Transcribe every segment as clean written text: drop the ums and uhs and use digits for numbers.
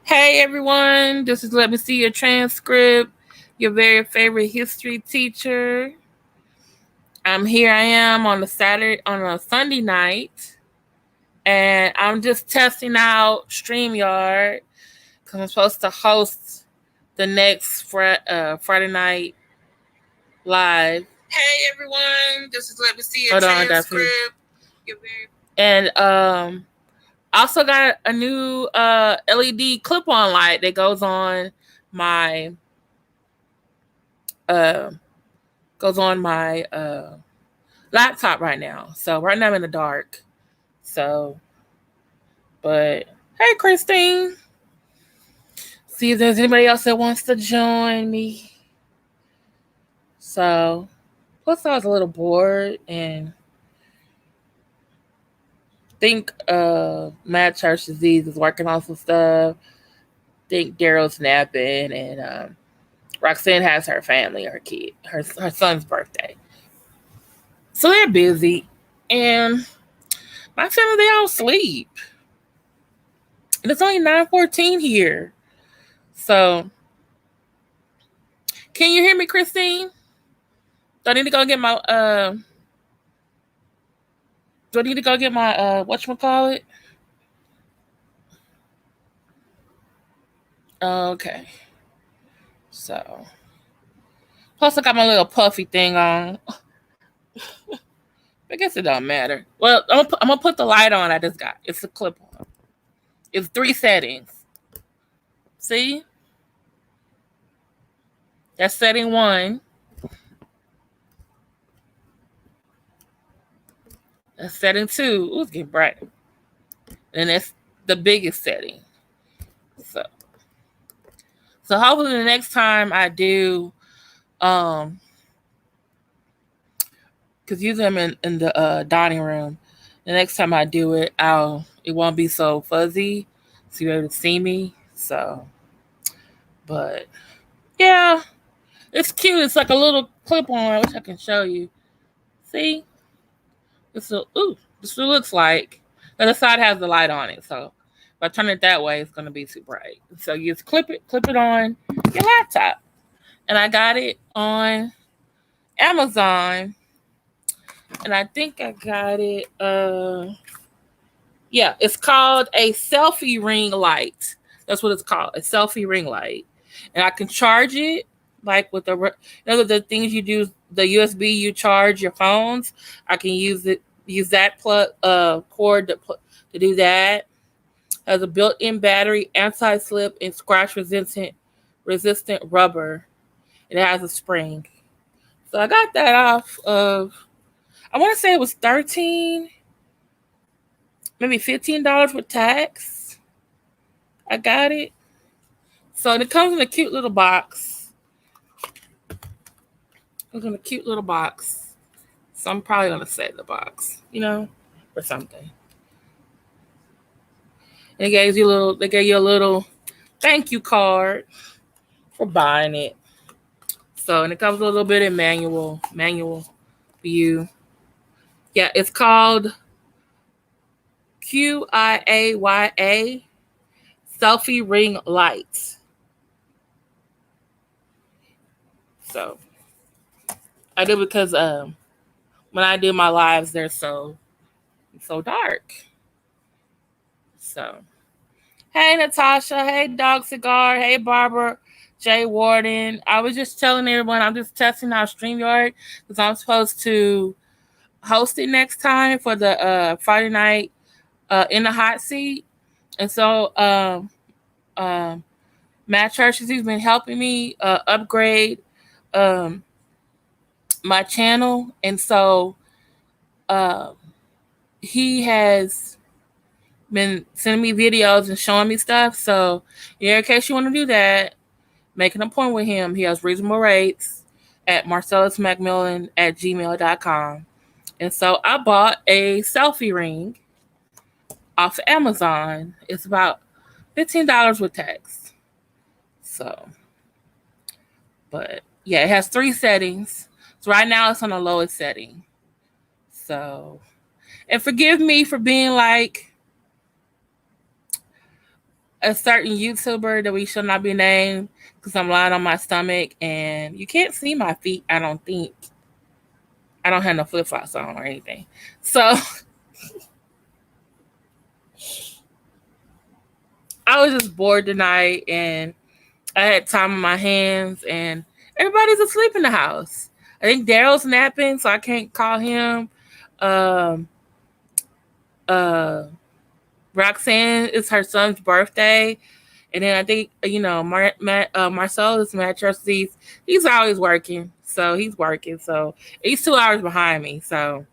Hey everyone, this is Let Me See Your Transcript, your very favorite history teacher. I am on a Sunday night, and I'm just testing out StreamYard because I'm supposed to host the next Friday night live. Hey everyone, this is Let Me See Your Transcript. And I also got a new LED clip-on light that my uh, goes on my laptop right now. So right now I'm in the dark. So, but hey, Christine, see if there's anybody else that wants to join me. So, plus I was a little bored and think Mad Church Disease is working on some stuff. Think Daryl's napping and Roxanne has her family, her son's birthday. So they're busy. And my family, they all sleep. And it's only 9:14 here. So can you hear me, Christine? Do I need to go get my whatchamacallit? Okay. So plus I got my little puffy thing on. I guess it don't matter. Well, I'm gonna put the light on I just got. It's a clip on. It's 3 settings. See? That's setting 1. That's setting 2. Ooh, it's getting bright. And that's the biggest setting. So hopefully the next time I do, because usually I'm in the dining room. The next time I do it, it won't be so fuzzy, so you're able to see me. So, but yeah, it's cute. It's like a little clip on. I wish I can show you. See, this what it looks like. The other side has the light on it, so if I turn it that way, it's gonna be too bright. So you just clip it on your laptop, and I got it on Amazon, and I think I got it. Yeah, it's called a selfie ring light. That's what it's called, a selfie ring light, and I can charge it like with the things you do, the USB you charge your phones. I can use that plug cord to do that. It has a built-in battery, anti-slip, and scratch resistant rubber. And it has a spring. So I got that off of, I want to say it was 13, maybe $15 with tax. I got it. So it comes in a cute little box. So I'm probably gonna save the box, or something. And they gave you a little thank you card for buying it. So, and it comes a little bit in manual view. Yeah, it's called QIAYA Selfie Ring Light. So I do because when I do my lives, they're so dark. So hey Natasha, hey Dog Cigar, hey Barbara, Jay Warden. I was just telling everyone I'm just testing out StreamYard because I'm supposed to host it next time for the Friday night in the hot seat. And so Matt Churches, he's been helping me upgrade my channel. And so he has been sending me videos and showing me stuff. So in case you want to do that, make an appointment with him. He has reasonable rates at marcellusmacmillan@gmail.com. And so I bought a selfie ring off of Amazon. It's about $15 with tax. So, but yeah, it has 3 settings. So right now it's on the lowest setting. So, and forgive me for being like, a certain YouTuber that we shall not be named because I'm lying on my stomach and you can't see my feet. I don't think. I don't have no flip flops on or anything. So I was just bored tonight and I had time on my hands and everybody's asleep in the house. I think Daryl's napping, so I can't call him. Um, uh, Roxanne is her son's birthday. And then I think, Marcel is mad trustees. He's always working. So he's working. So he's 2 hours behind me. So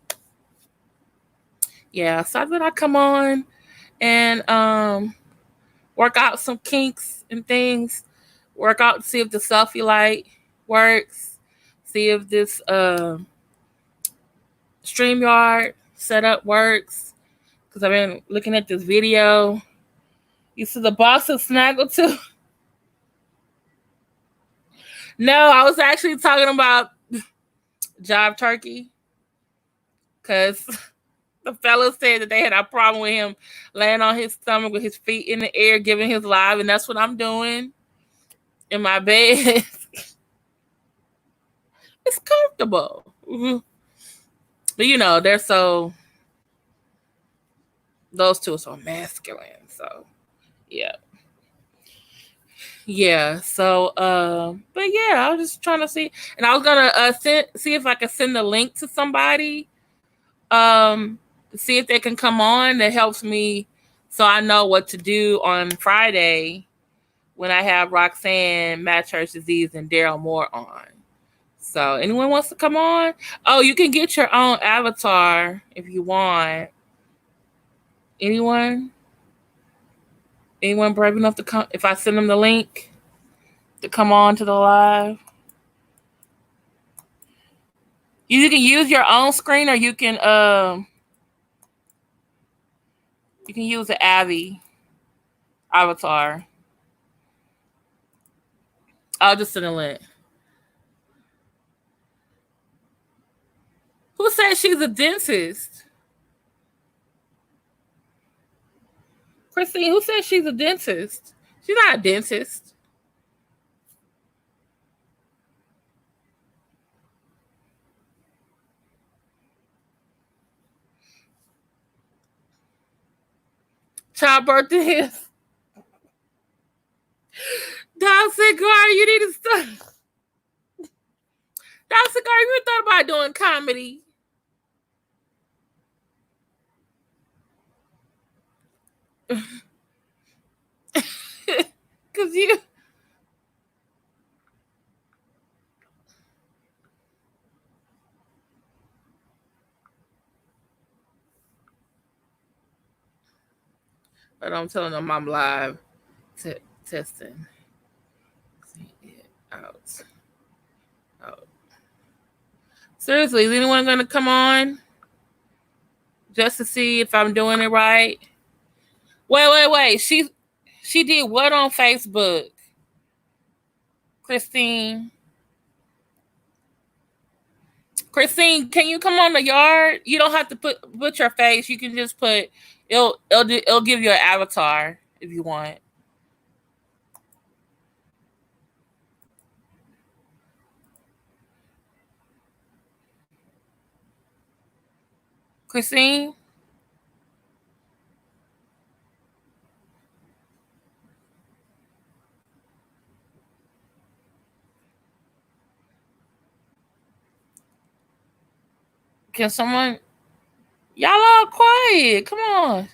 yeah. So I thought I'd come on and work out some kinks and things. Work out, see if the selfie light works. See if this StreamYard setup works. Because I've been looking at this video. You see the box of Snaggle too? No, I was actually talking about Job Turkey. Because the fellow said that they had a problem with him laying on his stomach with his feet in the air, giving his live. And that's what I'm doing in my bed. It's comfortable. Mm-hmm. But they're those two are so masculine. So yeah. Yeah. So but yeah, I was just trying to see, and I was gonna see if I could send the link to somebody to see if they can come on. That helps me so I know what to do on Friday when I have Roxanne, Matt Church Disease, and Daryl Moore on. So anyone wants to come on? Oh, you can get your own avatar if you want. Anyone? Anyone brave enough to come? If I send them the link to come on to the live, you can use your own screen, or you can use the Abby avatar. I'll just send a link. Who said she's a dentist? Christine, who said she's a dentist? She's not a dentist. Childbirth is. Dog Cigar, you need to start. Dog Cigar, you thought about doing comedy? Cause you. But I'm telling them I'm live testing. See it out. Out. Seriously, is anyone gonna come on just to see if I'm doing it right? Wait. She did what on Facebook? Christine. Christine, can you come on the yard? You don't have to put your face. You can just put it'll give you an avatar if you want. Christine, can someone? Y'all all quiet. Come on.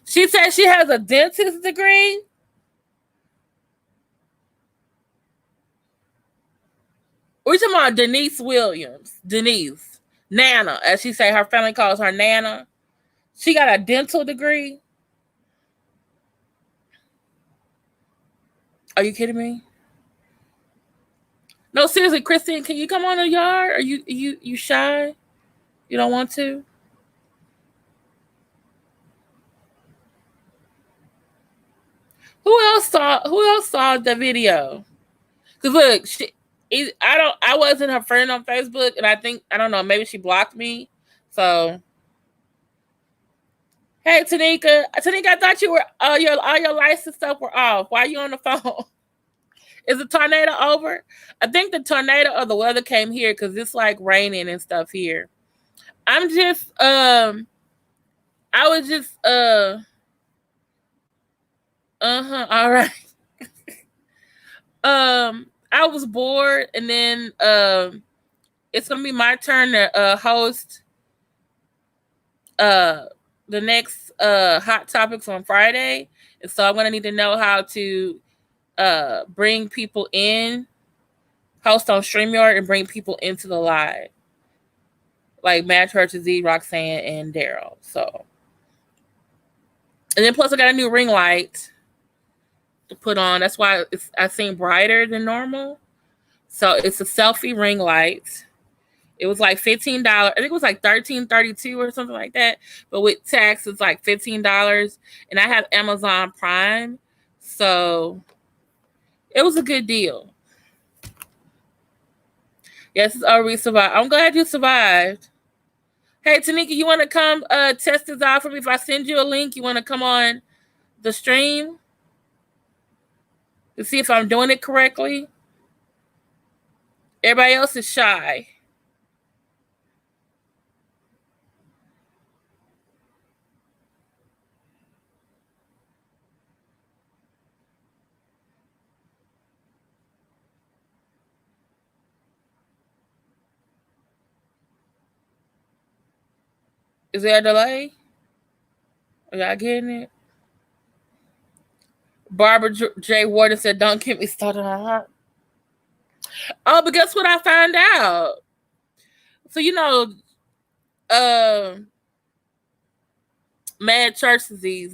She said she has a dentist degree. We're talking about Denise Williams. Denise. Nana, as she say, her family calls her Nana. She got a dental degree. Are you kidding me? No, seriously, Christine, can you come on the yard? Are you shy? You don't want to? Who else saw the video? Cause look, I wasn't her friend on Facebook, and I don't know, maybe she blocked me. So Hey, Tanika. Tanika, I thought you were all your lights and stuff were off. Why are you on the phone? Is the tornado over? I think the tornado or the weather came here because it's like raining and stuff here. I'm just I was just all right. I was bored, and then it's gonna be my turn to host the next hot topics on Friday, and so I'm gonna need to know how to bring people in, host on StreamYard, and bring people into the live, like Matt Church, Z, Roxanne, and Daryl. So, and then plus I got a new ring light to put on. That's why I seem brighter than normal. So it's a selfie ring light. It was like $15. I think it was like $13.32 or something like that. But with tax, it's like $15. And I have Amazon Prime, so it was a good deal. Yes, we survived. I'm glad you survived. Hey, Tanika, you want to come test this out for me? If I send you a link, you want to come on the stream to see if I'm doing it correctly? Everybody else is shy. Is there a delay? Are y'all getting it? Barbara J. Warden said, "Don't get me started on her." Oh, but guess what I found out? So Mad Church Disease,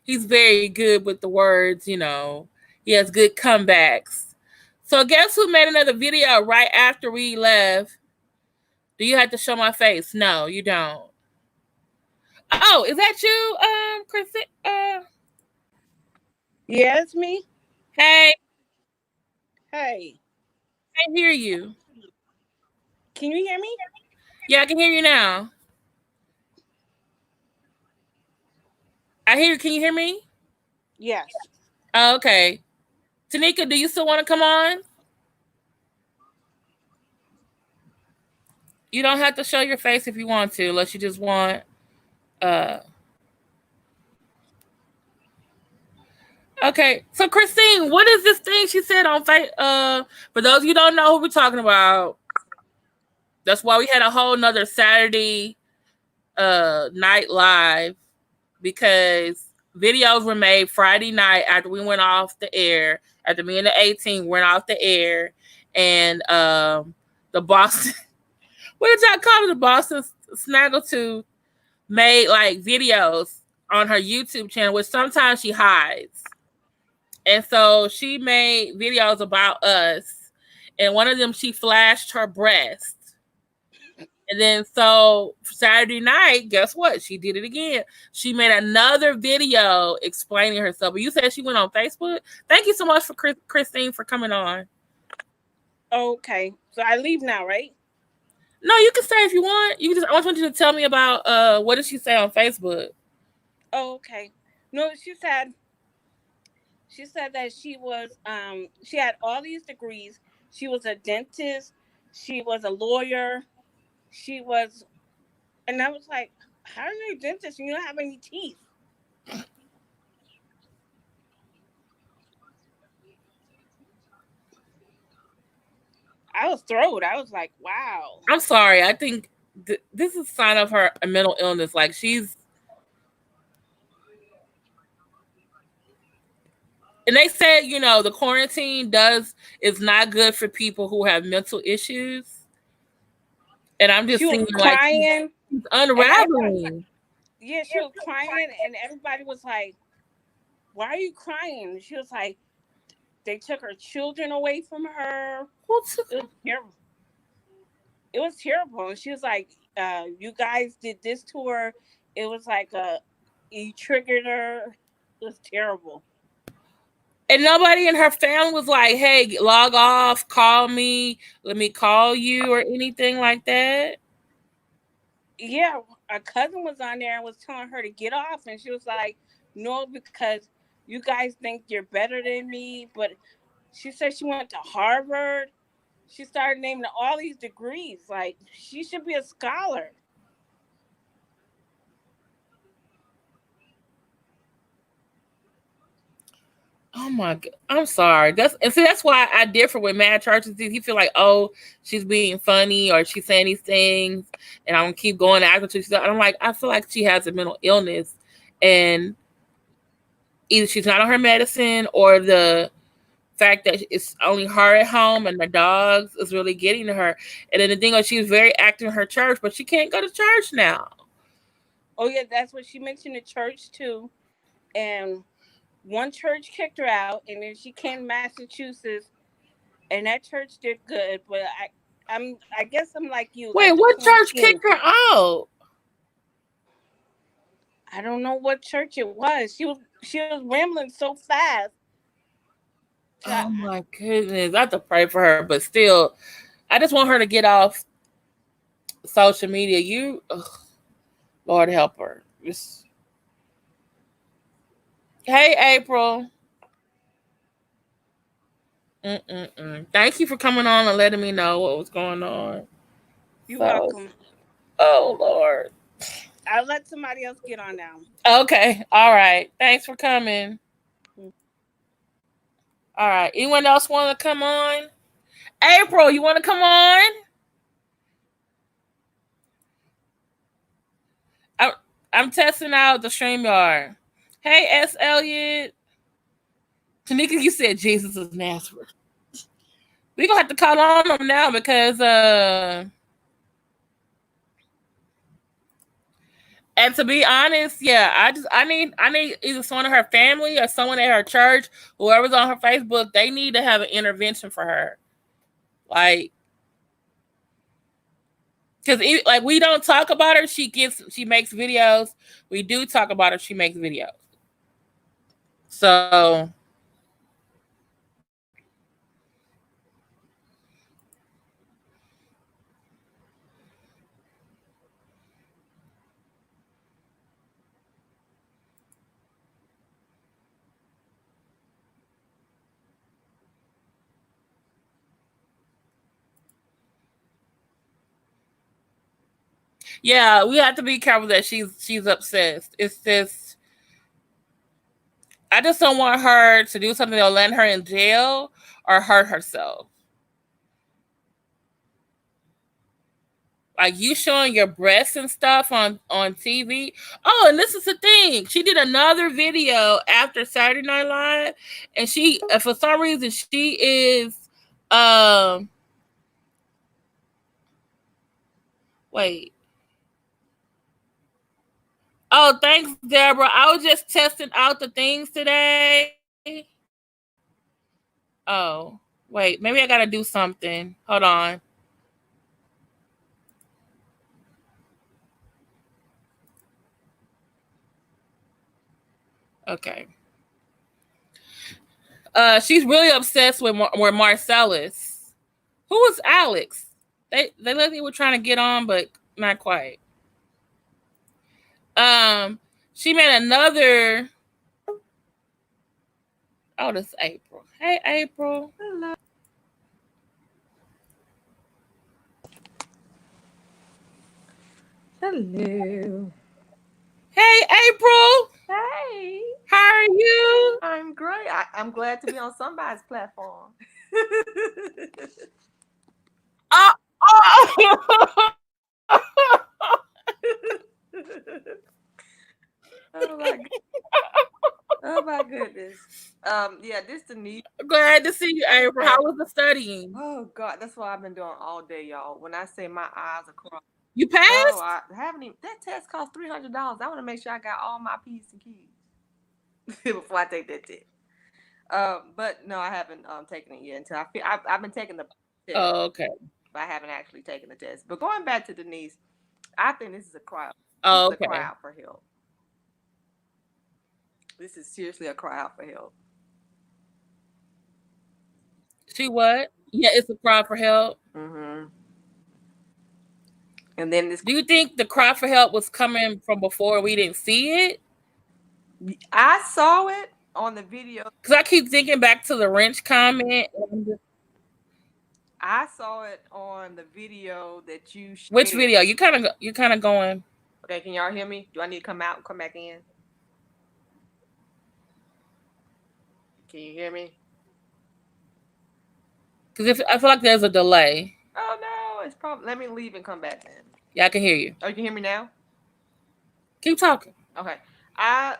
he's very good with the words. He has good comebacks. So guess who made another video right after we left? Do you have to show my face? No, you don't. Oh, is that you, Chrissy? Yeah, it's me. Hey, Hey, I hear you. can you hear me? Yeah, I can hear you now. I hear you. Can you hear me? Yes. Oh, okay. Tanika, do you still want to come on? You don't have to show your face if you want to, unless you just want. Uh, okay. So Christine, what is this thing she said on face? For those of you who don't know who we're talking about, that's why we had a whole nother Saturday night live, because videos were made Friday night after we went off the air, after me and the 18 went off the air, and the Boston, what did y'all call it? The Boston Snaggletooth made like videos on her YouTube channel, which sometimes she hides. And so she made videos about us, and one of them she flashed her breast. And then so Saturday night, guess what? She did it again. She made another video explaining herself. But you said she went on Facebook. Thank you so much for Christine for coming on. Okay. So I leave now, right? No, you can stay if you want. I just want you to tell me about what did she say on Facebook? Oh, okay. No, she said that she had all these degrees. She was a dentist, she was a lawyer, she was and I was like, how are you a dentist and you don't have any teeth? I was thrilled. I was like, wow. I'm sorry. I think this is a sign of her mental illness. Like she's, and they said, the quarantine is not good for people who have mental issues. And I'm She just was seeing like crying she's and everybody, unraveling. yeah, she was crying and everybody was like, why are you crying? She was like, they took her children away from her. What's It was terrible. It was terrible. And she was like, you guys did this to her. It was like you triggered her. It was terrible. And nobody in her family was like, "Hey, log off, call me, let me call you," or anything like that. Yeah, a cousin was on there and was telling her to get off, and she was like, "No, because you guys think you're better than me." But she said she went to Harvard. She started naming all these degrees. Like she should be a scholar. Oh my god, I'm sorry. That's and see that's why I differ with Mad Churches. He feel like, oh, she's being funny or she's saying these things, and I'm gonna keep going after she's. I'm like, I feel like she has a mental illness, and either she's not on her medicine or the fact that it's only her at home and the dogs is really getting to her. And then the thing is, she was very active in her church, but she can't go to church now. Oh yeah, that's what she mentioned in church too. And one church kicked her out, and then she came to Massachusetts, and that church did good. But I guess I'm like you, Wait, like the what church quarantine. kicked her out? I don't know what church it was. She was rambling so fast. Oh my goodness, I have to pray for her, but still, I just want her to get off social media. Lord help her. Hey, April. Mm-mm-mm. Thank you for coming on and letting me know what was going on. You're So, welcome. oh Lord. I'll let somebody else get on now. Okay, all right. Thanks for coming. All right. Anyone else want to come on? April, you want to come on? I'm, I'm testing out the StreamYard. Hey, S. Elliott. Tanika, you said Jesus is Nazareth. We're going to have to call on them now because and to be honest, yeah, I need either someone in her family or someone at her church, whoever's on her Facebook, they need to have an intervention for her. Like, because like we don't talk about her, she makes videos. We do talk about her, she makes videos. So yeah, we have to be careful that she's obsessed. It's just I just don't want her to do something that'll land her in jail or hurt herself. Like you showing your breasts and stuff on TV. Oh, and this is the thing. She did another video after Saturday Night Live, and she for some reason she is um wait. Oh, thanks, Deborah. I was just testing out the things today. Oh, wait. Maybe I gotta do something. Hold on. Okay. She's really obsessed with Marcellus. Who was Alex? They looked like they were trying to get on, but not quite. Um, she made another. Oh, this is April. Hey, April. Hello. Hello. Hey, April. Hey. How are you? I'm great. I'm glad to be on somebody's platform. Oh, oh. Oh my oh my goodness. Yeah, this the need. Glad to see you, April. How was the studying? Oh God, that's what I've been doing all day, y'all. When I say my eyes are crossed. You Oh, passed? I haven't even that test cost $300. I want to make sure I got all my P's and Q's before I take that test. But no, I haven't taken it yet until I've been taking the test, Oh, okay. but I haven't actually taken the test. But going back to Denise, I think this is a cry. This Oh, is a cry okay. out for help. This is seriously a cry out for help. She what? Yeah, it's a cry for help. Mm-hmm. And then this, Do you think the cry for help was coming from before we didn't see it? I saw it on the video. Because I keep thinking back to the wrench comment. I saw it on the video that you Which shared. video? You kind of going. Okay, can y'all hear me? Do I need to come out and come back in? Can you hear me? Because if I feel like there's a delay. Oh no, it's probably. Let me leave and come back then. Yeah, I can hear you. Oh, you can hear me now? Keep talking. Okay. I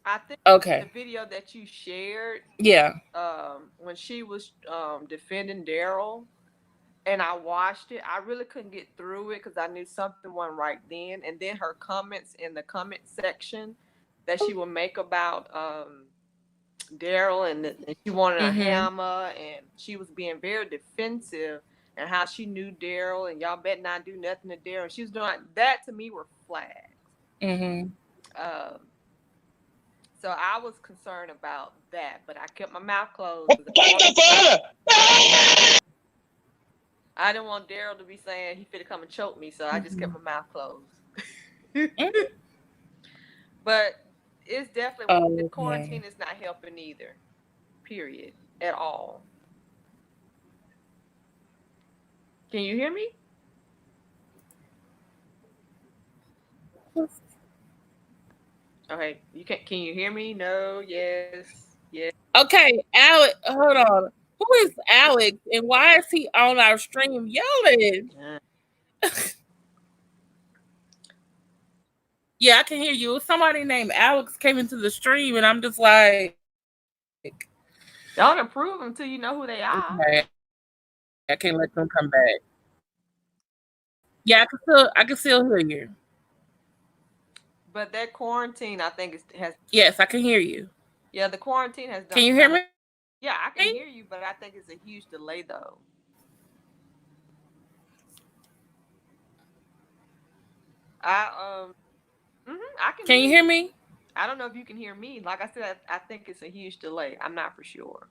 I think the Okay. video that you shared Yeah. when she was defending Daryl, and I watched it. I really couldn't get through it because I knew something wasn't right then. And then her comments in the comment section that she would make about Daryl, and she wanted a Mm-hmm. hammer, and she was being very defensive, and how she knew Daryl, and y'all better not do nothing to Daryl. She was doing that. To me were flags. Mm-hmm. Um, so I was concerned about that, but I kept my mouth closed because I didn't want Daryl to be saying he finna come and choke me, so I just kept my mouth closed. But it's definitely, this Okay. quarantine is not helping either. Period. At all. Can you hear me? Okay, you can you hear me? No, yes, yes. Okay, Alex. Hold on. Who is Alex, and why is he on our stream yelling? Uh, Yeah, I can hear you. Somebody named Alex came into the stream, and I'm just like, Don't approve them until you know who they are. okay, I can't let them come back. Yeah, I can still hear you. But that quarantine, I think, has, Yes, I can hear you. yeah, the quarantine has Can you hear done. me? Yeah, I can hear you, but I think it's a huge delay though. I I can Can hear you you. hear me? I don't know if you can hear me. Like I said, I think it's a huge delay. I'm not for sure.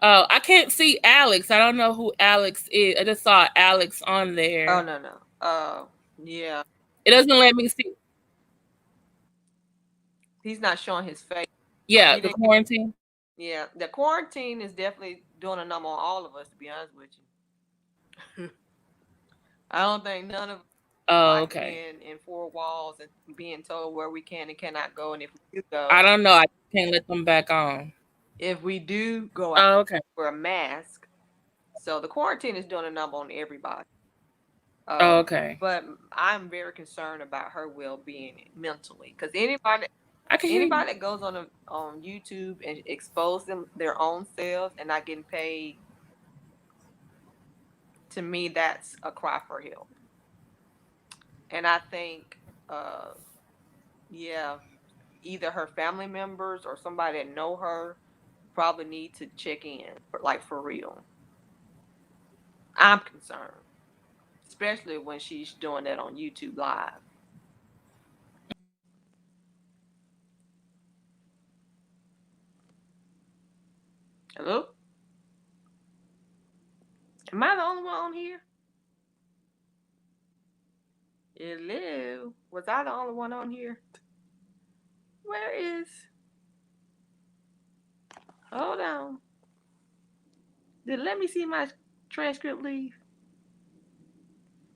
Oh, I can't see Alex. I don't know who Alex is. I just saw Alex on Oh there. no no. Yeah, It doesn't let me see. he's not showing his face. Yeah, He the didn't get. quarantine. Yeah, the quarantine is definitely doing a number on all of us. To be honest with you, I don't think none of us Oh, like okay. being in four walls and being told where we can and cannot go, and if we do I go, don't know. I can't let them back on. if we do go out, Oh, okay. wear a mask. So the quarantine is doing a number on everybody. Oh, okay. But I'm very concerned about her well-being mentally, because I can hear you. anybody that goes on YouTube and expose them their own selves and not getting paid, to me that's a cry for help. And I think, uh, yeah, either her family members or somebody that know her probably need to check in for, like, for real. I'm concerned, especially when she's doing that on YouTube Live. Hello, am I the only one on here? Hello, was I the only one on here? Where is? Hold on. Did let me see my transcript leave?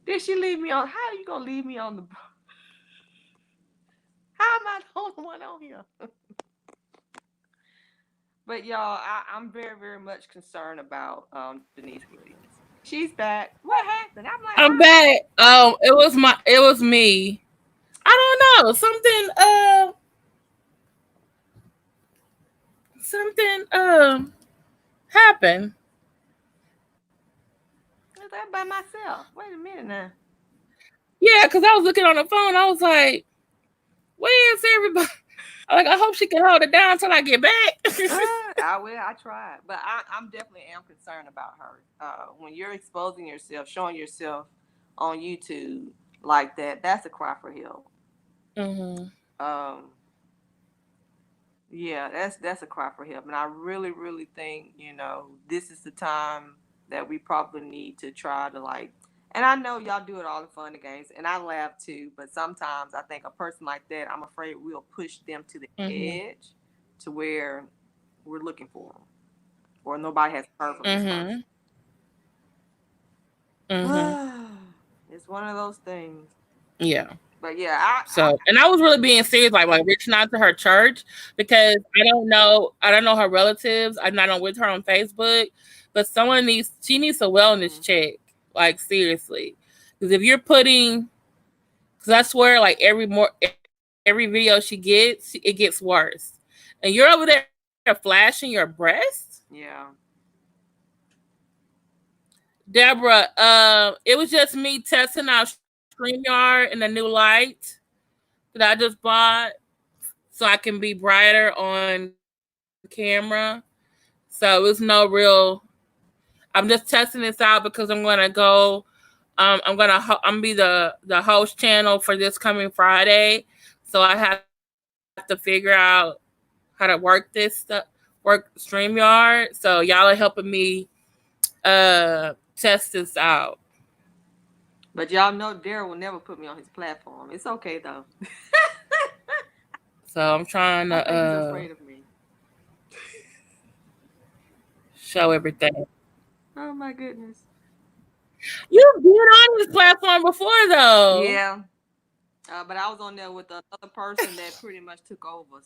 Did she leave me on? How are you gonna leave me on the? How am I the only one on here? But y'all, I'm very, very much concerned about Denise Williams. She's back. What happened? I'm like, I'm back. It was me. I don't know. Something happened. is that by myself? Wait a minute now. Yeah, because I was looking on the phone. I was like, "Where's everybody?" Like, I hope she can hold it down until I get back. I will. I tried, but I'm definitely am concerned about her. When you're exposing yourself, showing yourself on YouTube like that, that's a cry for help. hmm Um, yeah, that's a cry for help, and I really, really think this is the time that we probably need to try to like. And I know y'all do it all in fun and games, and I laugh too. But sometimes I think a person like that, I'm afraid we'll push them to the Mm-hmm. edge, to where we're looking for them, or nobody has heard from this Mm-hmm. person. Mm-hmm. It's one of those things. Yeah. But yeah, I So, and I was really being serious, like reaching out to her church because I don't know her relatives. I'm not on with her on Facebook, but she needs a wellness mm, check, like seriously, because if you're putting, because I swear, like every video she gets, it gets worse, and you're over there flashing your breast, yeah. Deborah. It was just me testing out StreamYard and the new light that I just bought so I can be brighter on camera. So it's no real. I'm just testing this out because I'm gonna go. I'm be the host channel for this coming Friday. So I have to figure out how to work this stuff, work StreamYard. So y'all are helping me test this out. But y'all know Daryl will never put me on his platform. It's okay though. So I'm trying I to think he's afraid of me. show everything. Oh my goodness. You've been on this platform before though. Yeah. But I was on there with another person that pretty much took over.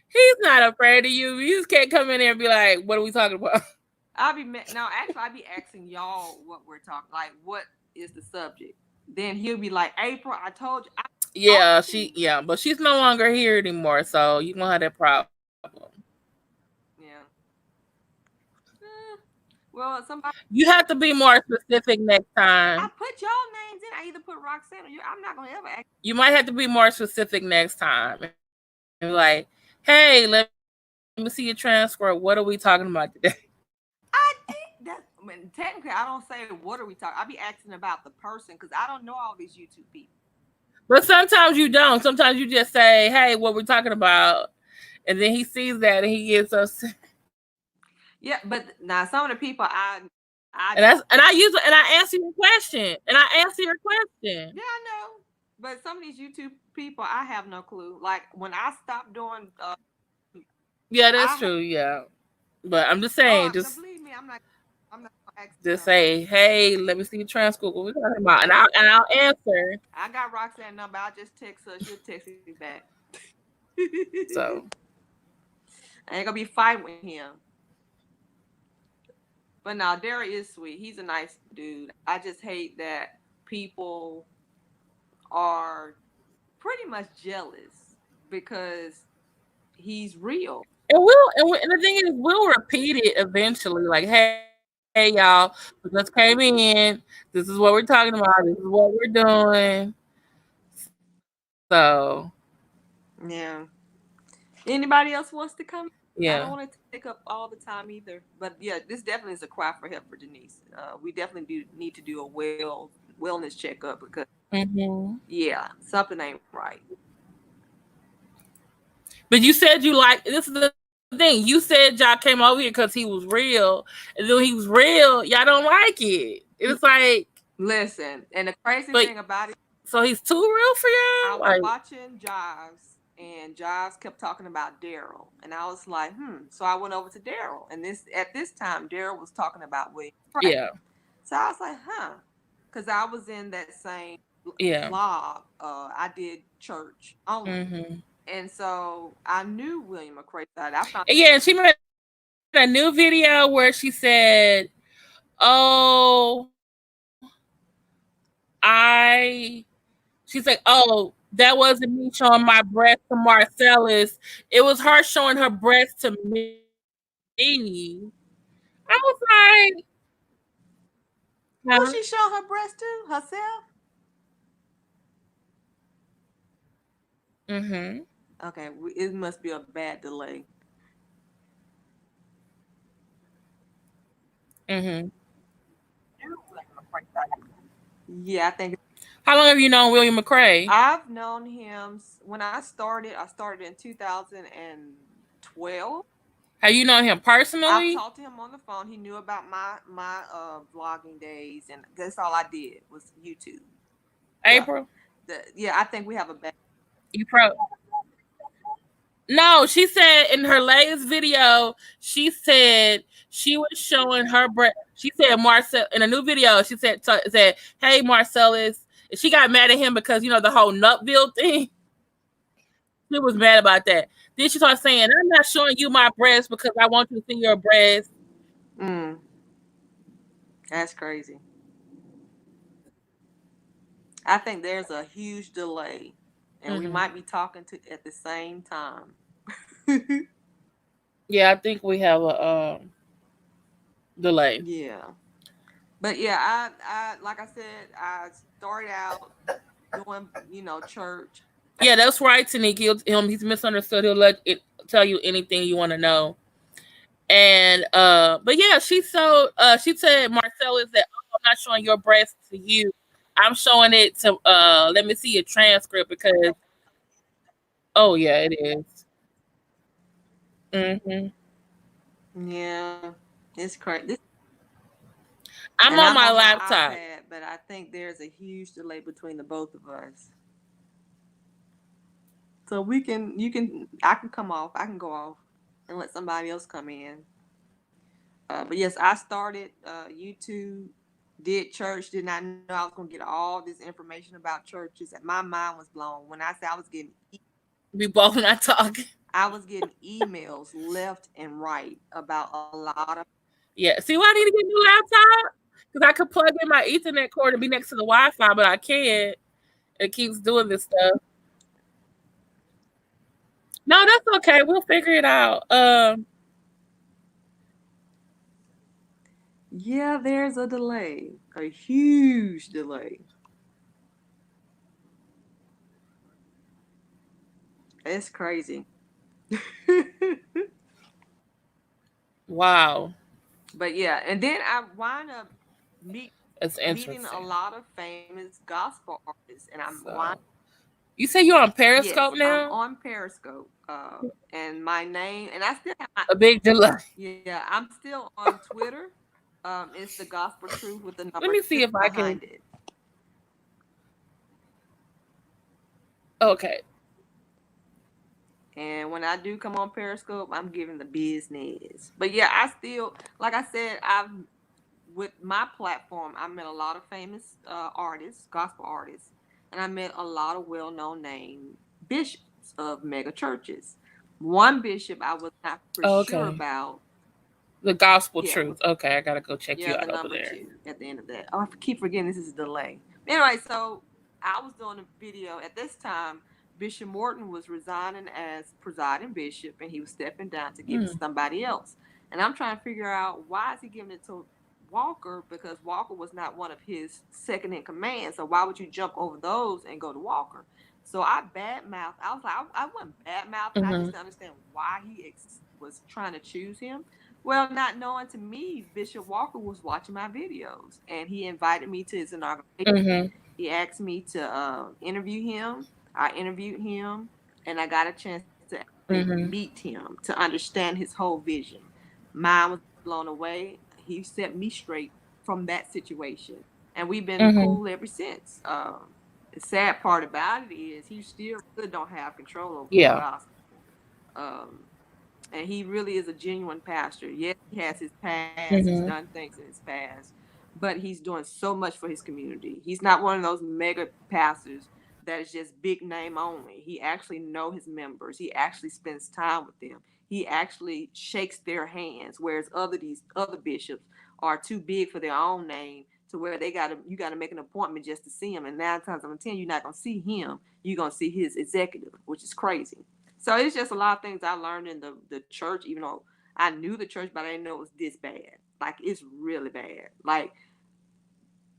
He's not afraid of you. You just can't come in there and be like, "What are we talking about?" Now actually I'll be asking y'all what we're talking, like what is the subject. Then he'll be like, April, I told you I Yeah, told you. but she's no longer here anymore, so you won't have that problem. Yeah. Eh, well, somebody You have to be more specific next I time. put y'all names in. I either put Roxanne or you. I'm not gonna ever ask. You might have to be more specific next time. And be like, hey, let me see your transcript. What are we talking about today? I think that I mean, technically I don't say what are we talking. I be asking about the person because I don't know all these YouTube people. But sometimes you don't. Sometimes you just say, hey, what we're talking about. And then he sees that and he gets upset. Yeah, but now some of the people I And I answer your question. And I answer your question. yeah I know, but some of these YouTube people I have no clue. Like when I stopped doing, Yeah, that's I true. Yeah. But I'm just oh saying, no, believe me, I'm not gonna ask just them. say, hey, let me see your transcript. What we talking about? And I'll answer. I got Roxanne number. I just text her. She'll text me back. So I ain't gonna be fighting with him. But now Derek is sweet. He's a nice dude. I just hate that people are pretty much jealous because he's real. and the thing is, we'll repeat it eventually. Like, hey, y'all, we just came in. This is what we're talking about. This is what we're doing. So Yeah. Anybody else wants to come? yeah. I don't want to take up all the time either. But yeah, this definitely is a cry for help for Denise. We definitely do need to do a wellness checkup because Mm-hmm. yeah, something ain't right. But you said you like this is the thing. You said y'all came over here because he was real, and then he was real. Y'all don't like it. It was like, Listen, and the crazy but thing about it, so he's too real for I y'all. was Like, watching Jives, and Jives kept talking about Daryl, and I was like, So I went over to Daryl, and this at this time Daryl was talking about William Craig. yeah, So I was like, because I was in that same yeah. vlog. I did church only, Mm-hmm. and so I knew William McCray side. I found Yeah, and she made a new video where she said, "Oh, I," she's like, "Oh, that wasn't me showing my breast to Marcellus. It was her showing her breast to me." I was like, huh? who she showed her breast to herself. Mm-hmm. Okay, it must be a bad delay. Mm-hmm. Yeah, I think How long have you known William McCray? I've known him when I started. I started in 2012. Have you known him I've personally, talked to him on the phone. He knew about my vlogging days, and that's all I did was YouTube. But April? I think we have a bad. You pro? No, she said in her latest video, she said she was showing her breast. She said Marcel in a new video. She said, "Hey Marcellus," and she got mad at him because the whole Nutville thing. She was mad about that. Then she started saying, "I'm not showing you my breast because I want you to see your breast." Mm, that's crazy. I think there's a huge delay, and we Hmm. might be talking to at the same time. Yeah, I think we have a delay. Yeah, but yeah, I like I said, I started out doing church. Yeah, that's right, Tanika. He's misunderstood. He'll tell you anything you want to know. And but yeah, she said Marcellus that, "Oh, I'm not showing your breast to you. I'm showing it to let me see your transcript because oh yeah, it is. Mm-hmm. Yeah, it's crazy. I'm And on I'm my on my laptop. iPad, but I think there's a huge delay between the both of us. So I can come off, I can go off and let somebody else come in. But yes, I started YouTube, did church, did not know I was going to get all this information about churches, and my mind was blown when I said We both not talking. I was getting emails left and right about a lot of. Yeah. See why I need to get a new laptop? Because I could plug in my Ethernet cord and be next to the Wi-Fi, but I can't. It keeps doing this stuff. No, that's okay. We'll figure it out. Yeah, there's a delay, a huge delay. It's crazy. Wow. But yeah, and then I wind up meet, That's meeting a interesting. lot of famous gospel artists, and I'm wind. So you say you're on Yes, Periscope I'm now? on Periscope, and my name, and I still have my. A big delay. Yeah, I'm still on Twitter. It's the Gospel Truth with the Let number me two see if I can. behind it. Okay. And when I do come on Periscope, I'm giving the business. But yeah, I still, like I said, I've with my platform, I met a lot of famous artists, gospel artists, and I met a lot of well-known name bishops of mega churches. One bishop I was not for Oh, sure okay. about. The gospel Yeah, truth. Okay, I gotta go check yeah, you the out over number there. two at the end of that. Oh, I keep forgetting this is a delay. Anyway, so I was doing a video at this time. Bishop Morton was resigning as presiding bishop, and he was stepping down to give it to Mm. somebody else. And I'm trying to figure out why is he giving it to Walker, because Walker was not one of his second in command. So why would you jump over those and go to Walker? So I badmouthed. I was like, I wasn't bad mouthing. I just Mm-hmm. didn't understand why he was trying to choose him. Well, not knowing to me, Bishop Walker was watching my videos, and he invited me to his inauguration. Mm-hmm. He asked me to interview him. I interviewed him, and I got a chance to actually Mm-hmm. meet him to understand his whole vision. Mine was blown away. He set me straight from that situation, and we've been Mm-hmm. cool ever since. The sad part about it is he still really don't have control over the Yeah. gospel. Um, and he really is a genuine pastor. Yes, he has his past, he's Mm-hmm. done things in his past, but he's doing so much for his community. He's not one of those mega pastors that is just big name only. He actually know his members. He actually spends time with them. He actually shakes their hands, whereas these other bishops are too big for their own name to where you gotta make an appointment just to see him. And 9 times out of 10, you're not gonna see him. You're gonna see his executive, which is crazy. So it's just a lot of things I learned in the church, even though I knew the church, but I didn't know it was this bad. Like it's really bad. Like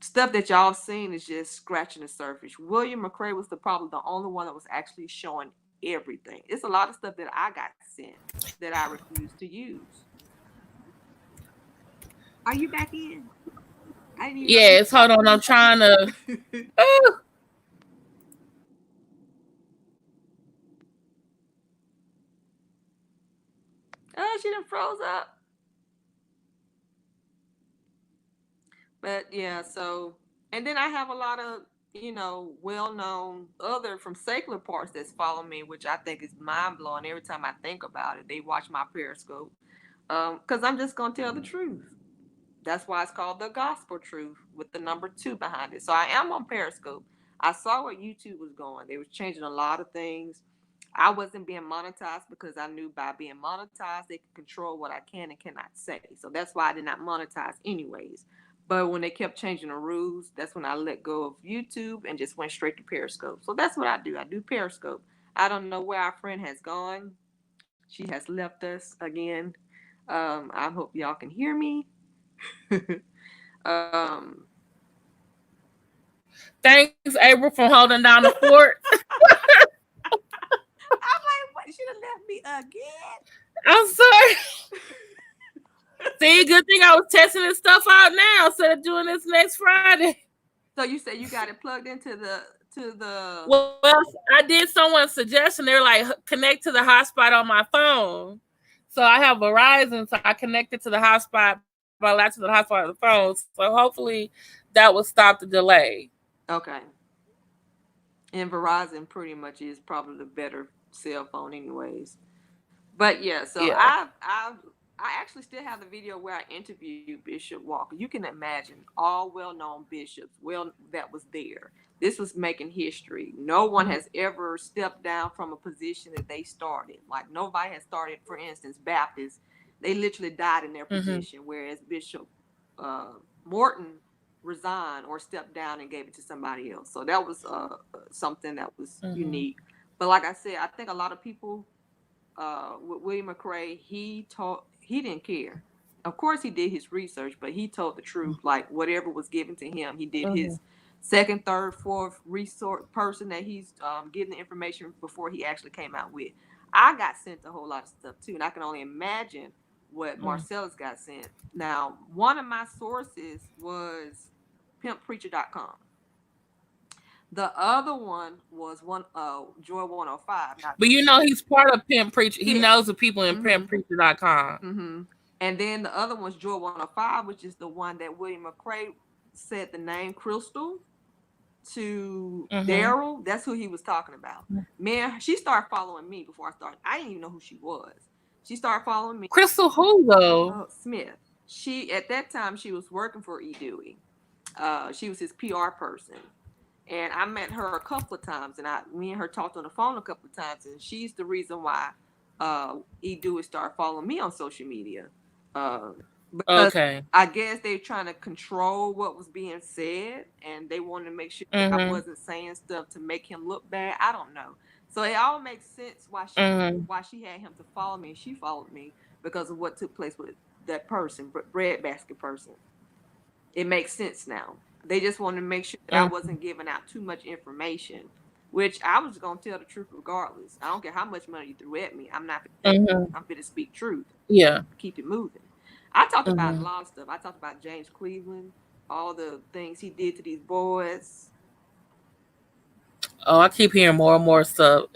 stuff that y'all seen is just scratching the surface. William McCray was probably the only one that was actually showing everything. It's a lot of stuff that I got sent that I refused to use. Are you back in? I didn't even know you Yes. Hold on. I'm trying to. were. Oh, she done froze up. But yeah, so and then I have a lot of, well known other from secular parts that's follow me, which I think is mind blowing every time I think about it. They watch my Periscope. Because I'm just gonna tell the truth. That's why it's called the gospel truth with the number 2 behind it. So I am on Periscope. I saw where YouTube was going. They was changing a lot of things. I wasn't being monetized because I knew by being monetized they could control what I can and cannot say. So that's why I did not monetize anyways. But when they kept changing the rules, that's when I let go of YouTube and just went straight to Periscope. So that's what I do. I do Periscope. I don't know where our friend has gone. She has left us again. I hope y'all can hear me. um, Thanks, April, for holding down the fort. I'm like, what? She done left me again. I'm sorry. See, good thing I was testing this stuff out now instead of doing this next Friday. So you said you got it plugged into the. Well, I did someone's suggestion. They're like, connect to the hotspot on my phone. So I have Verizon, so I connected to the hotspot, my laptop to the hotspot on the phone. So hopefully that will stop the delay. Okay. And Verizon pretty much is probably the better cell phone, anyways. But yeah, so Yeah. I actually still have the video where I interviewed Bishop Walker. You can imagine all well-known bishops, that was there. This was making history. No one has ever stepped down from a position that they started. Like nobody has started, for instance, Baptists. They literally died in their position, whereas Bishop Morton resigned or stepped down and gave it to somebody else. So that was something that was unique. But like I said, I think a lot of people with William McRae, he didn't care. Of course, he did his research, but he told the truth. Like whatever was given to him, he did his second, third, fourth resource person that he's getting the information before he actually came out with. I got sent a whole lot of stuff too, and I can only imagine what Marcellus got sent. Now, one of my sources was pimppreacher.com. The other one was Joy 105. But he's part of Pimp Preacher. He knows the people in pimppreacher.com. And then the other one's Joy 105, which is the one that William McRae said the name Crystal to Daryl. That's who he was talking about. Man, she started following me before I started. I didn't even know who she was. She started following me. Crystal who, though? Smith. She, at that time, she was working for E. Dewey. She was his PR person. And I met her a couple of times, and me and her talked on the phone a couple of times, and she's the reason why E. Dewey started following me on social media. Because I guess they're trying to control what was being said, and they wanted to make sure that I wasn't saying stuff to make him look bad. I don't know. So it all makes sense why she had him to follow me, and she followed me because of what took place with that person, breadbasket person. It makes sense now. They just wanted to make sure that I wasn't giving out too much information, which I was going to tell the truth regardless. I don't care how much money you threw at me. I'm not. I'm going to speak truth. Yeah. Keep it moving. I talked about a lot of stuff. I talked about James Cleveland, all the things he did to these boys. Oh, I keep hearing more and more stuff.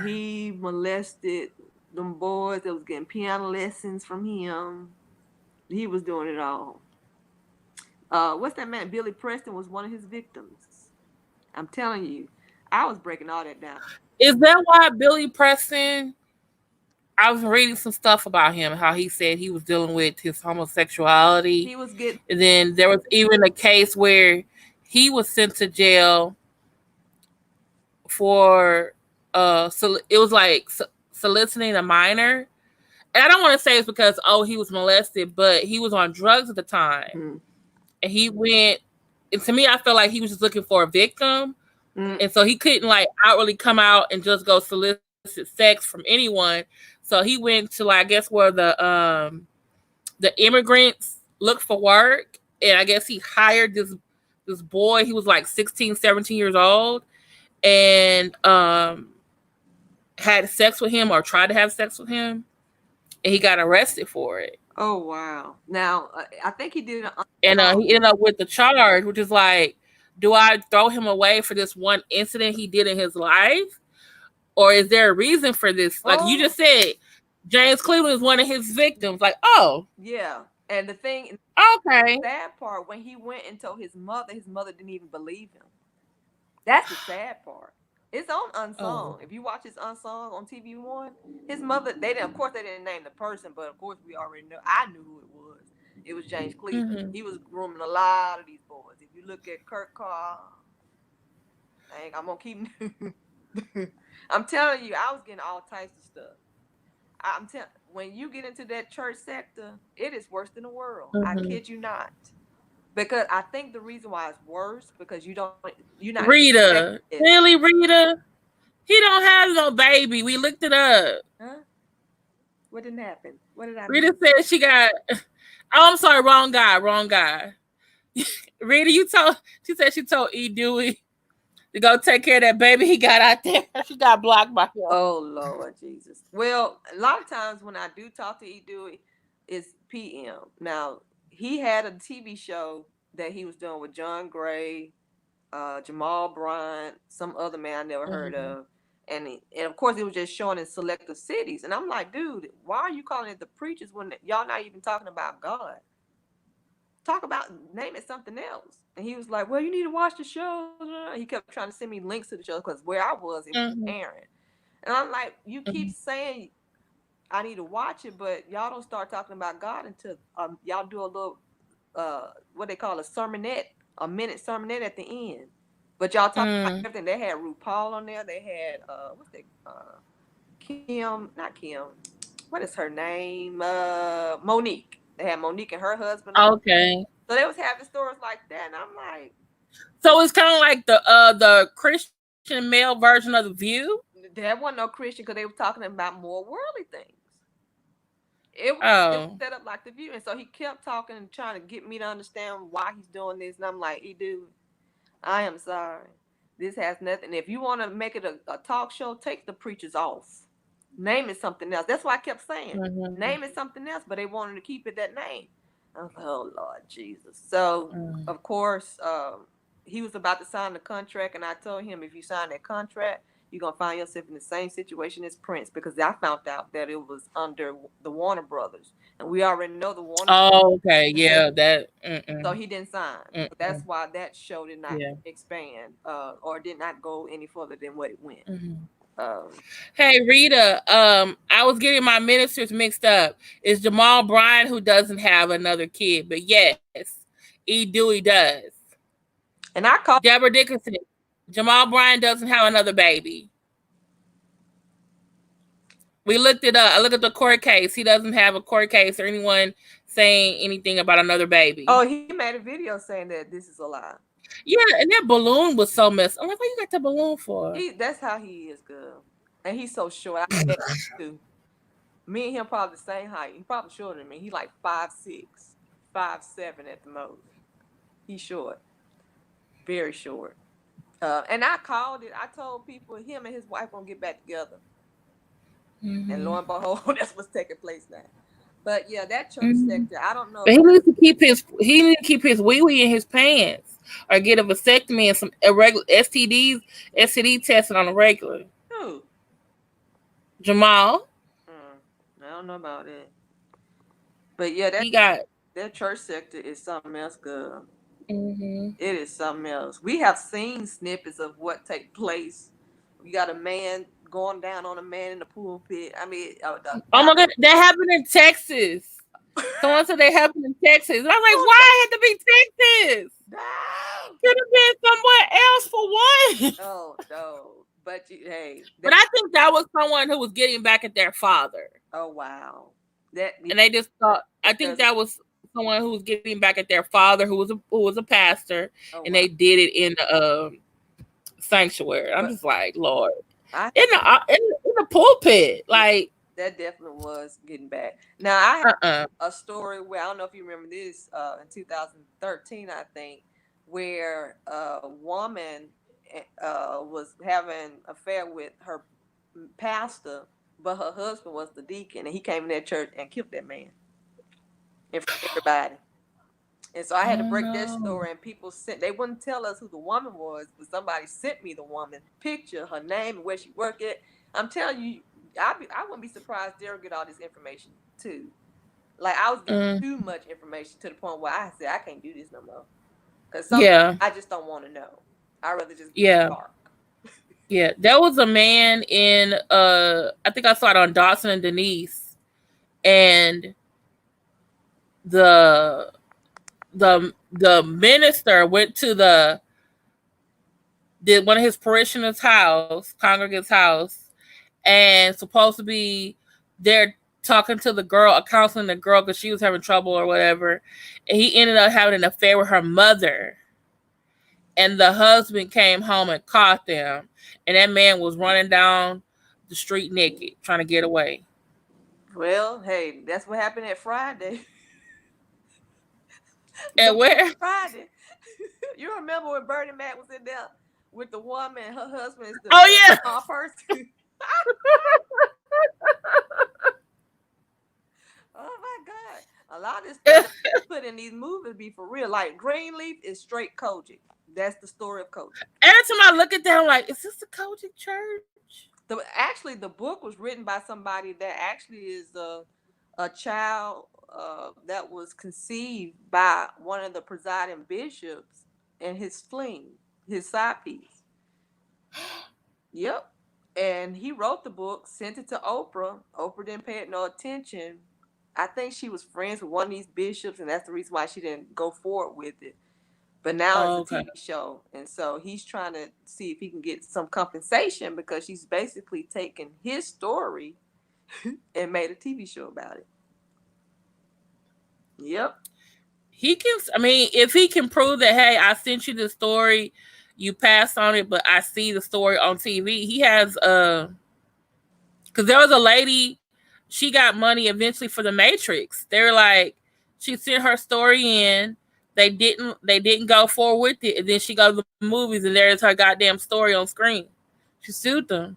He molested them boys that was getting piano lessons from him. He was doing it all. What's that man? Billy Preston was one of his victims. I'm telling you, I was breaking all that down. Is that why Billy Preston? I was reading some stuff about him, how he said he was dealing with his homosexuality. He was getting. And then there was even a case where he was sent to jail for it was like soliciting a minor. And I don't want to say it's because he was molested, but he was on drugs at the time. And he went, and to me, I felt like he was just looking for a victim. And so he couldn't like outwardly come out and just go solicit sex from anyone. So he went to I guess where the immigrants look for work. And I guess he hired this boy. He was like 16, 17 years old and had sex with him or tried to have sex with him. And he got arrested for it. Oh, wow. Now, I think he did. And he ended up with the charge, which is like, do I throw him away for this one incident he did in his life? Or is there a reason for this? Like you just said, James Cleveland is one of his victims. Like, oh, Yeah. And the thing, okay. sad part, when he went and told his mother didn't even believe him. That's the sad part. It's on Oh. Unsung. If you watch his Unsung on TV1, his mother, they didn't, of course, they didn't name the person, but of course, we already know. I knew who it was. It was James Cleveland. Mm-hmm. He was grooming a lot of these boys. If you look at Kurt Carr, I'm gonna keep. I'm telling you, I was getting all types of stuff. I'm telling, when you get into that church sector, it is worse than the world. I Mm-hmm. kid you not. Because I think the reason why it's worse because you're not expecting Rita, it. really, Rita? He don't have no baby. We looked it up. Huh? What didn't happen? What did I miss? Rita said she got. Oh, I'm sorry, wrong guy, wrong guy. Rita, you told. She said she told E. Dewey to go take care of that baby he got out there. She got blocked by him. Oh Lord Jesus. Well, a lot of times when I do talk to E. Dewey, it's PM. Now he had a TV show that he was doing with John Gray, Jamal Bryant, some other man I never heard Mm-hmm. of. And of course, it was just showing in selective cities. And I'm like, dude, why are you calling it the preachers when y'all not even talking about God? Talk about, name it something else. And he was like, well, you need to watch the show. He kept trying to send me links to the show because where I was, it was Mm-hmm. airing. And I'm like, you keep Mm-hmm. saying I need to watch it, but y'all don't start talking about God until y'all do a little, what they call a sermonette, a minute sermonette at the end. But y'all talk about Mm. everything. They had RuPaul on there. They had what's that? Kim, not Kim. What is her name? Monique. They had Monique and her husband on. Okay. So they was having stories like that, and I'm like, So it's kind of like the Christian male version of the View. there wasn't no Christian because they were talking about more worldly things. It was Oh. set up like the View, and so he kept talking and trying to get me to understand why he's doing this, and I'm like, dude, I am sorry. This has nothing. If you want to make it a talk show, take the preachers off. Name it something else. That's why I kept saying, Mm-hmm. name it something else, but they wanted to keep it that name. I was like, oh Lord Jesus. So Mm. of course, he was about to sign the contract, and I told him, if you sign that contract, you're gonna find yourself in the same situation as Prince, because I found out that it was under the Warner Brothers, and we already know the Warner Oh, okay. Brothers. Yeah. That. So Mm-mm. he didn't sign. So that's Mm-mm. why that show did not Yeah. expand, or did not go any further than what it went. Mm-hmm. Um, Hey Rita, I was getting my ministers mixed up. It's Jamal Bryant who doesn't have another kid, but yes, E. Dewey does. and I called. Deborah Dickinson, Jamal Bryant doesn't have another baby. We looked it up. I looked at the court case. He doesn't have a court case or anyone saying anything about another baby. Oh, he made a video saying that this is a lie. Yeah, and that balloon was so messed. I'm like, what you got the balloon for? That's how he is, girl. And he's so short. I met him too. Me and him probably the same height. He probably shorter than me. He like 5'6", 5'7" at the most. He's short, very short. And I called it. I told people him and his wife gonna get back together. And Mm-hmm. lo and behold, that's what's taking place now. But yeah, that church Mm-hmm. sector, I don't know But if he needs to keep his wee wee in his pants, or get a vasectomy and some irregular STD testing on a regular. who. Jamal, I don't know about it. But yeah, he got. that church sector is something else, girl. Mm-hmm. It is something else. We have seen snippets of what take place. We got a man going down on a man in the pulpit. I mean, Oh my god, that happened in Texas. Someone said they happened in Texas. And I'm like, why it had to be Texas? Dang. Could have been somewhere else for one. Oh no! But hey, But I think that was someone who was getting back at their father. oh wow, that And they just thought, I think because that was someone who was getting back at their father who was a pastor, oh and wow. they did it in the sanctuary. I'm But just like, Lord, I in the pulpit, yeah, like, that definitely was getting back. Now I have uh-uh. a story where I don't know if you remember this in 2013, I think, where a woman was having an affair with her pastor, but her husband was the deacon, and he came in that church and killed that man in front of everybody. And so I had to Oh break that no. story, and people sent, they wouldn't tell us who the woman was, but somebody sent me the woman picture, her name, and where she worked at. I'm telling you, I wouldn't be surprised Daryl get all this information too. Like I was getting Mm, too much information to the point where I said I can't do this no more. Because some yeah, I just don't want to know. I'd rather just be in the yeah, dark. yeah. There was a man in I think I saw it on Dawson and Denise, and the the minister went to the did one of his parishioners' house, congregant's house, and supposed to be there talking to the girl, counseling the girl because she was having trouble or whatever. And he ended up having an affair with her mother. And the husband came home and caught them. And that man was running down the street naked, trying to get away. Well, hey, that's what happened at Friday. The And where? Friday. You remember when Bernie Mac was in there with the woman and her husband is Oh the yeah. person? Oh my God. A lot of this stuff put in these movies be for real. Like Greenleaf is straight Kojic. That's the story of Kojic. Every time I look at that, I'm like, is this the Kojic church? Actually, the book was written by somebody that actually is a child that was conceived by one of the presiding bishops and his fling, his side piece. Yep. And he wrote the book, sent it to Oprah. Oprah didn't pay it no attention. I think she was friends with one of these bishops, and that's the reason why she didn't go forward with it. But now it's Oh, a okay. TV show, and so he's trying to see if he can get some compensation because she's basically taken his story and made a TV show about it. Yep. He can, I mean, if he can prove that, hey, I sent you the story, you passed on it, but I see the story on TV. He has because there was a lady, she got money eventually for the Matrix. They were like, she sent her story in, they didn't go forward with it, and then she goes to the movies and there's her goddamn story on screen. She sued them.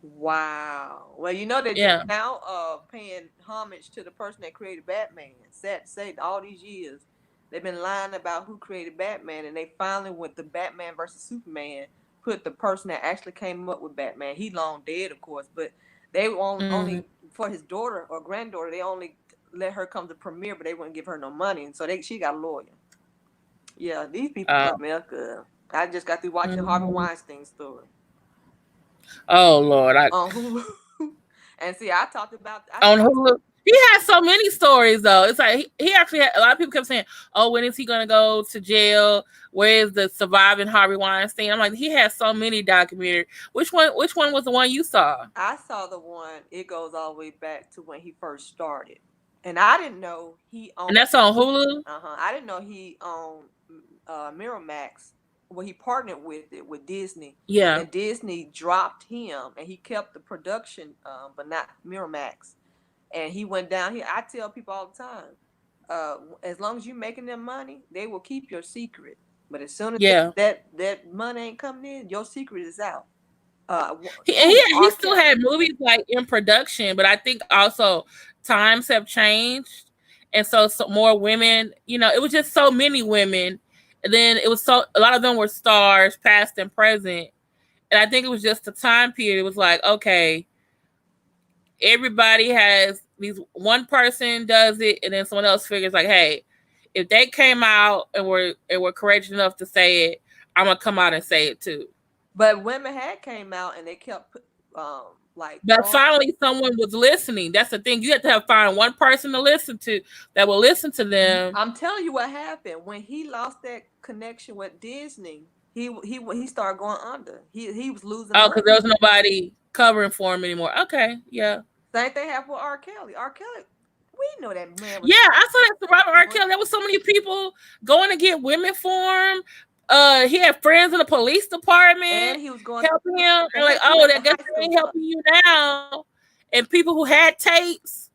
Wow. Well, you know they're just Yeah. now paying homage to the person that created Batman. Sad to say, all these years they've been lying about who created Batman, and they finally went to Batman versus Superman. Put the person that actually came up with Batman. He long dead, of course, but they Mm-hmm. only for his daughter or granddaughter. They only let her come to premiere, but they wouldn't give her no money, and so she got a lawyer. Yeah, these people Uh, don't milk. I just got through watching the Harvey mm-hmm. Weinstein story Oh Lord, on Hulu. And see, I on talked Hulu. He has so many stories though. It's like he actually had, a lot of people kept saying, "Oh, when is he gonna go to jail? Where is the surviving Harvey Weinstein?" I'm like, he has so many documentaries. Which one was the one you saw? I saw the one. It goes all the way back to when he first started, and I didn't know he And owned. that's on Hulu. I didn't know he owned Miramax. Well, he partnered with it with Disney, Yeah, and Disney dropped him, and he kept the production, but not Miramax. And he went down here. I tell people all the time, as long as you're making them money, they will keep your secret. But as soon as yeah. that money ain't coming in, your secret is out. He R. still Kelly. had movies like in production, but I think also times have changed, and so more women. You know, it was just so many women, and then it was so a lot of them were stars, past and present. And I think it was just the time period. It was like, okay, everybody has these one person does it, and then someone else figures like, hey, if they came out and were courageous enough to say it, I'm gonna come out and say it too. But women had came out and they kept like But finally, someone was listening. That's the thing. You have to find one person to listen to that will listen to them. I'm telling you what happened when he lost that connection with Disney. He started going under. He was losing Oh, money. because there was nobody covering for him anymore. Okay, yeah. Same thing happened with R. Kelly. R. Kelly, we know that man was Yeah, I saw that Robert R. Kelly. There was so many people going to get women for him. He had friends in the police department and he was going helping him. to And like, he oh, went that to guess high they school. ain't helping you now. And people who had tapes.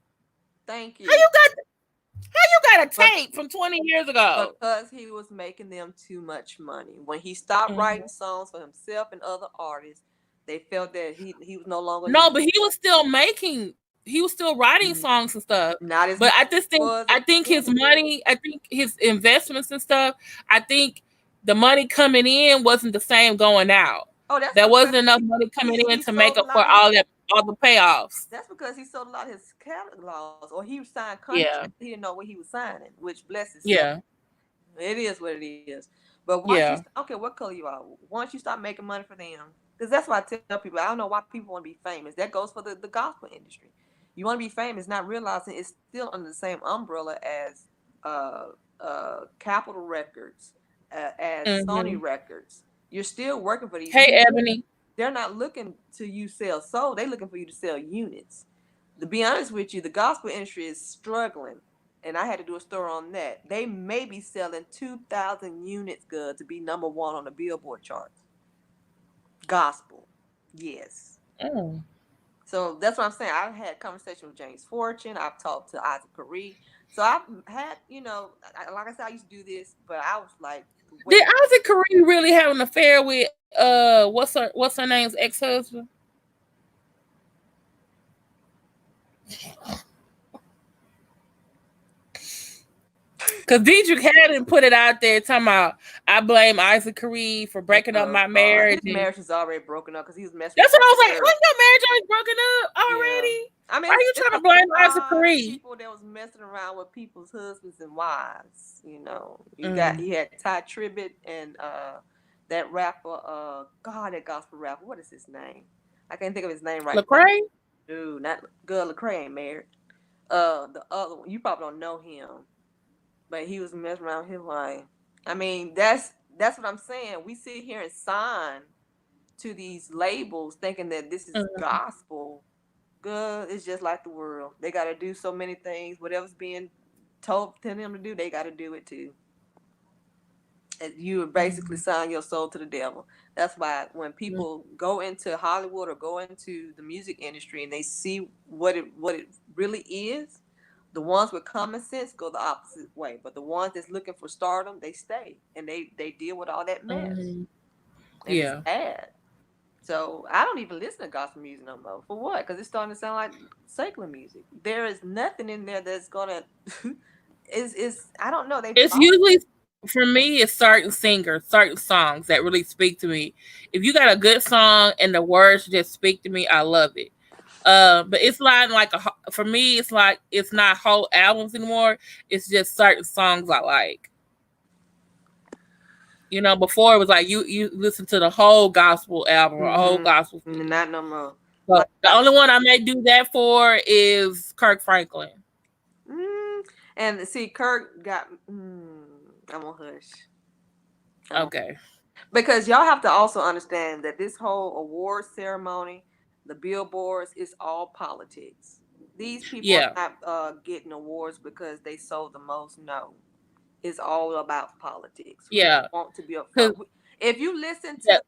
Thank you. How you got a tape from 20 years ago? Because he was making them too much money. When he stopped writing songs for himself and other artists, they felt that he was no longer No, but he was still making. He was still writing songs and stuff. not as But much I just think was I think his money, I think his investments and stuff, I think the money coming in wasn't the same going out. Oh, that's There because wasn't enough money coming in he to make sold a up for lot of all that. all the payoffs. That's because he sold a lot of his catalogs, or he signed contracts Yeah, he didn't know what he was signing, which bless his soul. yeah, It is what it is. But once you, yeah. okay, what color you are? Once you start making money for them, because that's why I tell people, I don't know why people want to be famous. That goes for the gospel industry. You want to be famous, not realizing it's still under the same umbrella as uh, Capitol Records, as Sony Hmm. Records. You're still working for these. Hey, Ebony. They're not looking to you sell soul. They're looking for you to sell units. To be honest with you, the gospel industry is struggling, and I had to do a story on that. They may be selling 2,000 units good to be number one on the Billboard charts. Gospel, yes. Mm. So that's what I'm saying. I've had conversation with James Fortune. I've talked to Isaac Curry. So I've had, like I said, I used to do this, but I was like, Did wait. Isaac Kareem really have an affair with what's her name's ex-husband? Because Dietrich hadn't put it out there talking about I blame Isaac Kareem for breaking up Oh my God, marriage. his marriage is already broken up because he was messing That's with what I was like. her. Oh, your marriage already broken up Yeah. already? I mean, Why are you it's trying a to blame Isaac lot of Kareem? people that was messing around with people's husbands and wives. Mm. You had Ty Tribbett and that rapper, God, that gospel rapper. What is his name? I can't think of his name right now. Lecrae? Dude, not good. Lecrae ain't married. The other one, you probably don't know him, but he was messing around with his wife. I mean, that's what I'm saying. We sit here and sign to these labels thinking that this is Mm. gospel. Good, it's just like the world. They got to do so many things. Whatever's being told to them to do, they got to do it too. And you basically Mm. sign your soul to the devil. That's why when people go into Hollywood or go into the music industry and they see what it really is, the ones with common sense go the opposite way. But the ones that's looking for stardom, they stay and they deal with all that mess, Mm. and it's Yeah. bad. So I don't even listen to gospel music no more. For what? Because it's starting to sound like secular music. There is nothing in there that's gonna. is I don't know. They It's usually for me. It's certain singers, certain songs that really speak to me. If you got a good song and the words just speak to me, I love it. But it's not like for me. It's like it's not whole albums anymore. It's just certain songs I like. Before it was like you listen to the whole gospel album or a whole gospel CD. not no more. But the only one I may do that for is Kirk Franklin. Mm, and see, Kirk got. I'm gonna hush. Okay. Because y'all have to also understand that this whole award ceremony, the billboards, is all politics. These people are Yeah. not getting awards because they sold the most. No, it's all about politics. Who Yeah. want to be up Cause front? If you listen yeah,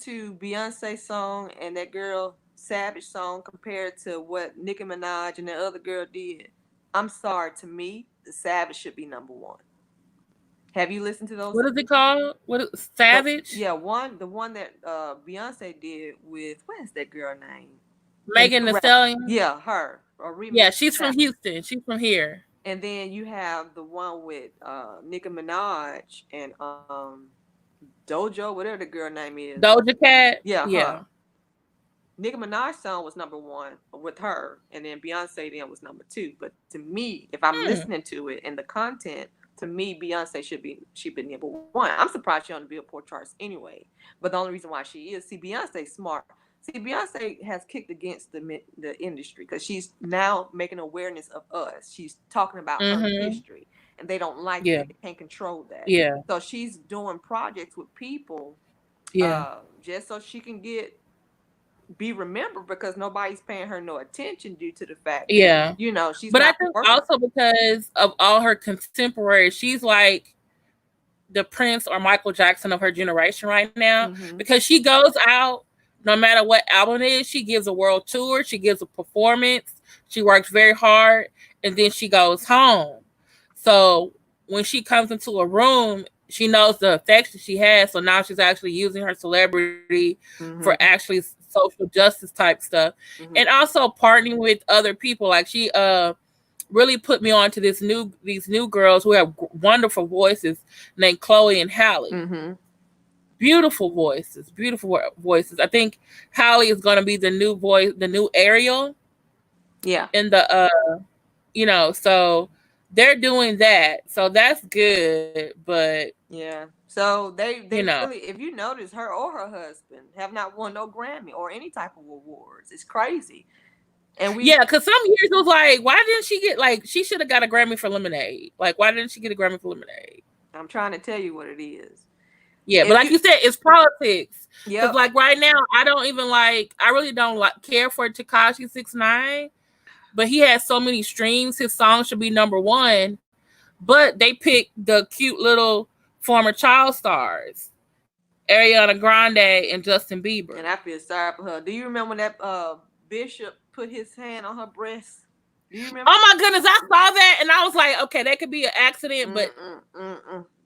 to Beyonce's song and that girl Savage song compared to what Nicki Minaj and that other girl did, I'm sorry. To me, the Savage should be number one. Have you listened to those? what is it called? What is The, Savage? yeah, the one that Beyonce did with, what is that girl name? The Megan new Thee rap. Stallion? Yeah, her, a remix. Yeah, she's from Houston. She's from here. And then you have the one with Nicki Minaj and Dojo, whatever the girl name is. Doja Cat? Yeah, her. Yeah. Nicki Minaj's song was number one with her, and then Beyonce then was number two. But to me, if I'm Hmm. listening to it and the content, to me, Beyonce should be number one. I'm surprised she's on the Billboard charts anyway. But the only reason why she is, see, Beyonce's smart. See, Beyonce has kicked against the industry because she's now making awareness of us. She's talking about her Mm-hmm. history, and they don't like Yeah. that. They can't control that. Yeah. So she's doing projects with people Yeah. just so she can be remembered because nobody's paying her no attention due to the fact that Yeah. she's But I not think working. also because of all her contemporaries, she's like the Prince or Michael Jackson of her generation right now Mm-hmm. because she goes out no matter what album it is, she gives a world tour, she gives a performance, she works very hard, and then she goes home. So when she comes into a room, she knows the effects that she has. So now she's actually using her celebrity for Mm-hmm. actually social justice type stuff, and Mm-hmm. also partnering with other people. Like she really put me on to these new girls who have wonderful voices named Chloe and Halle. Mm-hmm. Beautiful voices, voices. I think Hallie is going to be the new voice, the new Ariel Yeah. in the so they're doing that. So that's good, but Yeah. So you they know, really, if you notice, her or her husband have not won no Grammy or any type of awards. It's crazy. And we yeah, because some years it was like, why didn't she get like she should have got a Grammy for Lemonade? Like, why didn't she get a Grammy for Lemonade? I'm trying to tell you what it is. Yeah, but If like you you said, it's politics. Because Yep. like right now, I don't even like. I really don't like care for Tekashi 6ix9ine, but he has so many streams. His song should be number one. But they picked the cute little former child stars, Ariana Grande and Justin Bieber. And I feel sorry for her. Do you remember when that bishop put his hand on her breast? Do you remember? Oh my goodness, I saw that and I was like, okay, that could be an accident, but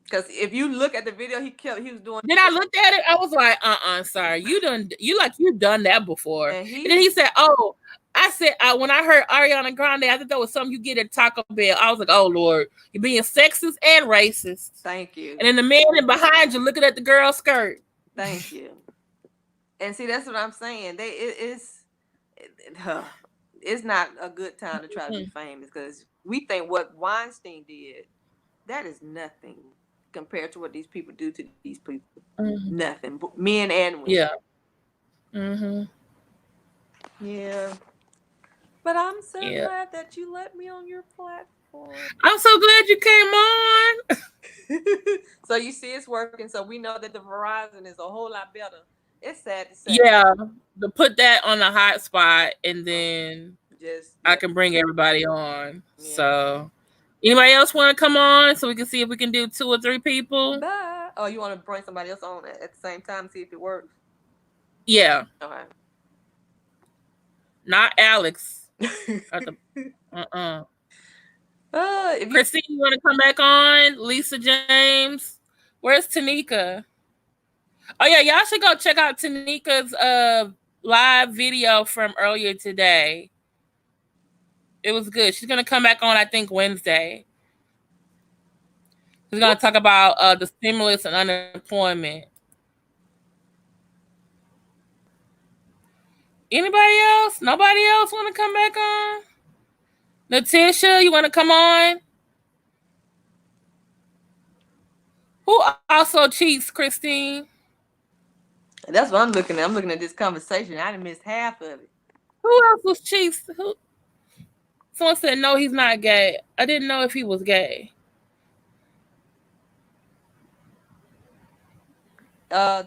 Because if you look at the video, he was doing. then I looked at it, I was like, sorry, you done that before. And And then he said, oh, I said when I heard Ariana Grande, I thought that was something you get at Taco Bell. I was like, oh Lord, you're being sexist and racist. Thank you. And then the man in behind you looking at the girl's skirt. Thank you. And see, that's what I'm saying. It's not a good time to try to be famous because we think what Weinstein did, that is nothing compared to what these people do to these people. Nothing, men and women. Yeah. Yeah. But I'm so glad that you let me on your platform. I'm so glad you came on. So you see it's working. So we know that the Verizon is a whole lot better. It's sad to say. Yeah. To put that on the hot spot and then I can bring everybody on. Yeah. So anybody else want to come on so we can see if we can do 2 or 3 people? Bye. Oh, you want to bring somebody else on at the same time, see if it works? Yeah. Okay. Not Alex. Christine, you want to come back on? Lisa James. Where's Tanika? Oh yeah, y'all should go check out Tanika's live video from earlier today. It was good. She's gonna come back on, I think, Wednesday. She's gonna talk about the stimulus and unemployment. Anybody else? Nobody else want to come back on? Natisha, you want to come on? Who also cheats, Christine? That's what I'm looking at. I'm looking at this conversation. I done missed half of it. Who else was cheats? Someone said no, he's not gay. I didn't know if he was gay. Ty's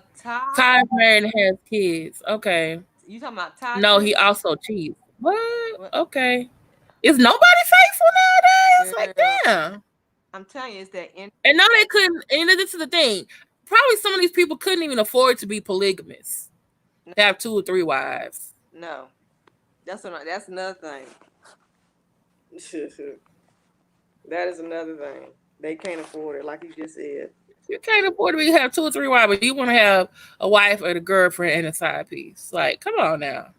married and has kids. Okay. You talking about Ty? No, he also cheats. What? Okay. Is nobody faithful nowadays? Like, damn. I'm telling you, it's that. And no, they couldn't. And this is the thing. Probably some of these people couldn't even afford to be polygamous. To have 2 or 3 wives. No, that's another thing. That is another thing. They can't afford it, like you just said. You can't afford to have 2 or 3 wives, but you want to have a wife or a girlfriend and a side piece. Like, come on now.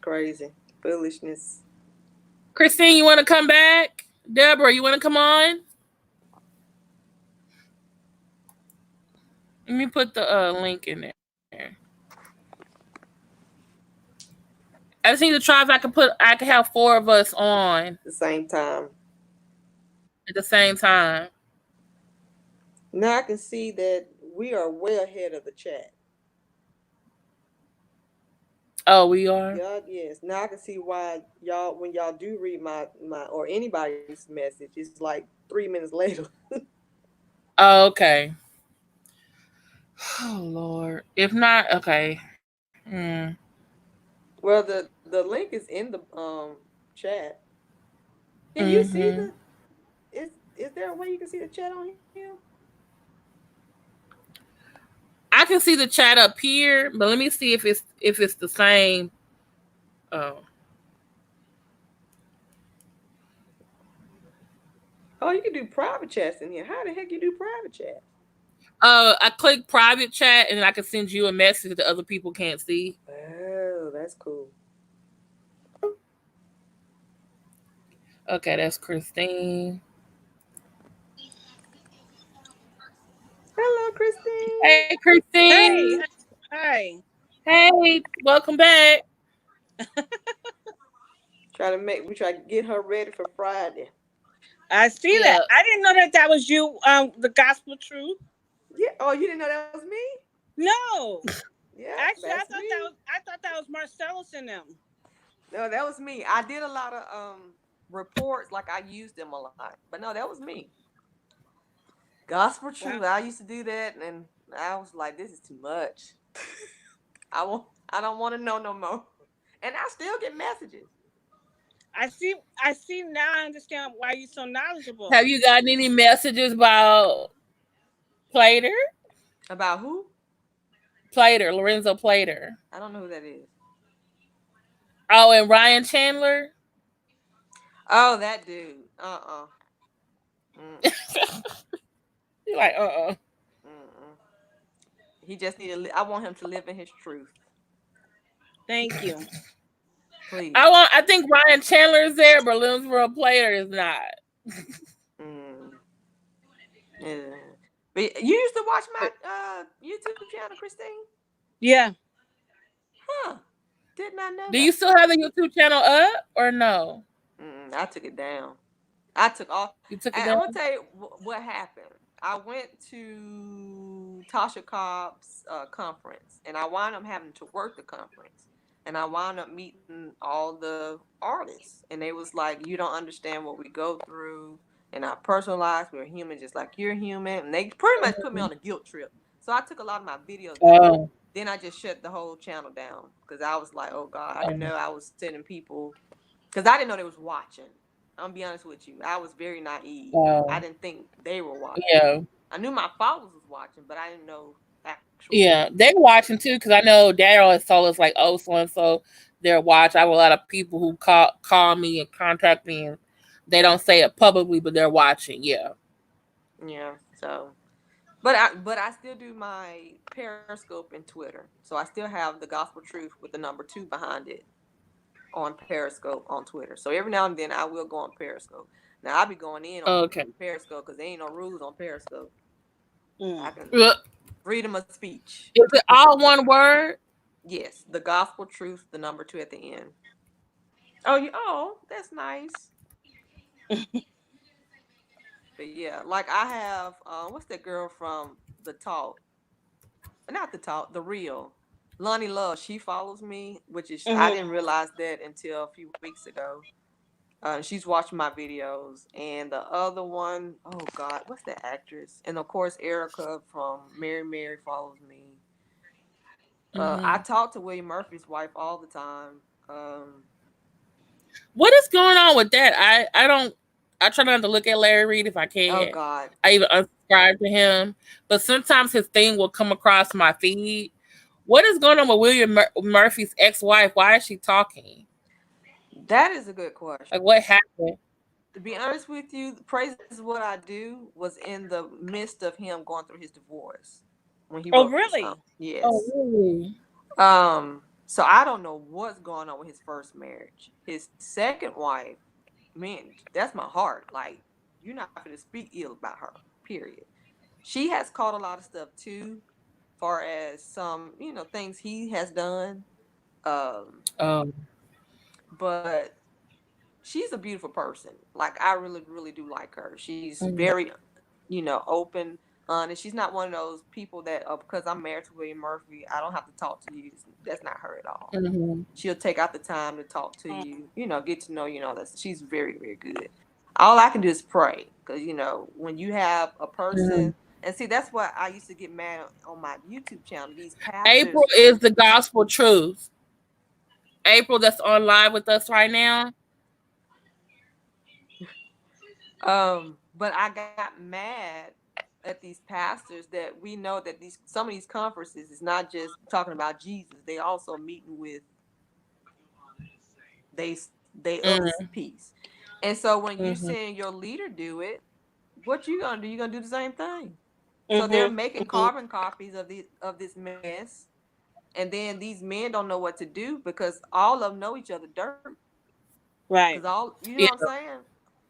Crazy. Foolishness. Christine, you want to come back? Deborah, you want to come on? Let me put the link in there. I just need to try if I can have 4 of us on at the same time. At the same time. Now I can see that we are way ahead of the chat. Oh, we are? Yes. Now I can see why y'all, when y'all do read my or anybody's message, it's like 3 minutes later. Oh, okay. Oh, Lord. If not, okay. Well, the link is in the chat. Can you see the? Is there a way you can see the chat on here? I can see the chat up here, but let me see if it's the same. Oh, you can do private chats in here. How the heck you do private chat? I click private chat and I can send you a message that other people can't see. Oh, that's cool. Okay, that's Christine. Hello, Christine. Hey, Hey, Christine. hi. Hey, welcome back. We try to get her ready for Friday. I see that. Yeah. I didn't know that was you. The gospel truth. Yeah. Oh, you didn't know that was me? No, Yeah, actually, that's me. I thought that was Marcellus and them. No, that was me. I did a lot of reports, like I used them a lot. But no, that was me. Gospel truth. Wow. I used to do that, and I was like, this is too much. I won't. I don't want to know no more. And I still get messages. I see. I see now. I understand why you're so knowledgeable. Have you gotten any messages about Plater? About who? Plater, Lorenzo Plater. I don't know who that is. Oh, and Ryan Chandler. Oh, that dude. Mm-mm. You're like, Mm-mm. He just need to. I want him to live in his truth, Thank you. please. I think Ryan Chandler is there, but Lorenzo Plater is not. Mm. Yeah. But you used to watch my YouTube channel, Christine? Yeah. Huh? Did not know Do you that. still have the YouTube channel up or no? I took it down. I took off. You took it And I'm down? gonna tell you what happened. I went to Tasha Cobb's conference, and I wound up having to work the conference, and I wound up meeting all the artists, and they was like, "You don't understand what we go through in our personal lives. We're human, just like you're human." And they pretty much put me on a guilt trip. So I took a lot of my videos down. Oh, Then I just shut the whole channel down because I was like, "Oh God, I didn't oh, know I was sending people." Because I didn't know they was watching. I'm gonna be honest with you. I was very naive. I oh. didn't think they were watching. Yeah, I knew my followers was watching, but I didn't know actual yeah. people. They're watching too because I know Daryl has told us like, oh, so and so they're watching. I have a lot of people who call me and contact me, and they don't say it publicly, but they're watching. Yeah. Yeah. So, but I still do my Periscope and Twitter. So I still have the Gospel Truth with the number 2 behind it on Periscope on Twitter. So every now and then I will go on Periscope. Now I'll be going in on Okay. Periscope because there ain't no rules on Periscope. I Mm. can Is freedom of speech. it all one word? Yes, the Gospel Truth, the number 2 at the end. Oh, that's nice. But yeah, like I have, what's that girl from the Talk? Not the Talk, the Real. Lonnie Love. She follows me, which is I Hmm. didn't realize that until a few weeks ago. She's watching my videos, and the other one, oh God, what's that actress? And of course, Erica from Mary Mary follows me. I Mm-hmm. talk to William Murphy's wife all the time. Um, What is going on with that? I don't. I try not to look at Larry Reed if I oh can. God, I even unsubscribe to him, but sometimes his thing will come across my feed. What is going on with William Murphy's ex-wife? Why is she talking? that is a good question. Like, what happened? To be honest with you, Praises What I Do was in the midst of him going through his divorce when he Oh, wrote the song. really? Oh, Yes. really? So I don't know what's going on with his first marriage. His second wife, man, that's my heart. Like, you're not going to speak ill about her, period. She has caught a lot of stuff too, far as some, things he has done. Um, Um. but she's a beautiful person. Like I really, really do like her. She's Mm-hmm. very, open, honest. She's not one of those people that because I'm married to William Murphy, I don't have to talk to you. That's not her at all. Mm-hmm. She'll take out the time to talk to you. Get to know you. That she's very, very good. All I can do is pray because when you have a Mm-hmm. person, and see that's what I used to get mad on my YouTube channel. These April pastors. is the gospel truth. April, that's on live with us right now. But I got mad at these pastors that we know that these some of these conferences is not just talking about Jesus. They also meeting with they they other Mm-hmm. piece. And so when you Mm-hmm. seeing your leader do it, what you gonna do? You gonna do the same thing. So they're Mm-hmm. making Hmm. carbon copies of this mess, and then these men don't know what to do because all of them know each other dirt. Because Right. all you know Yeah. what I'm saying.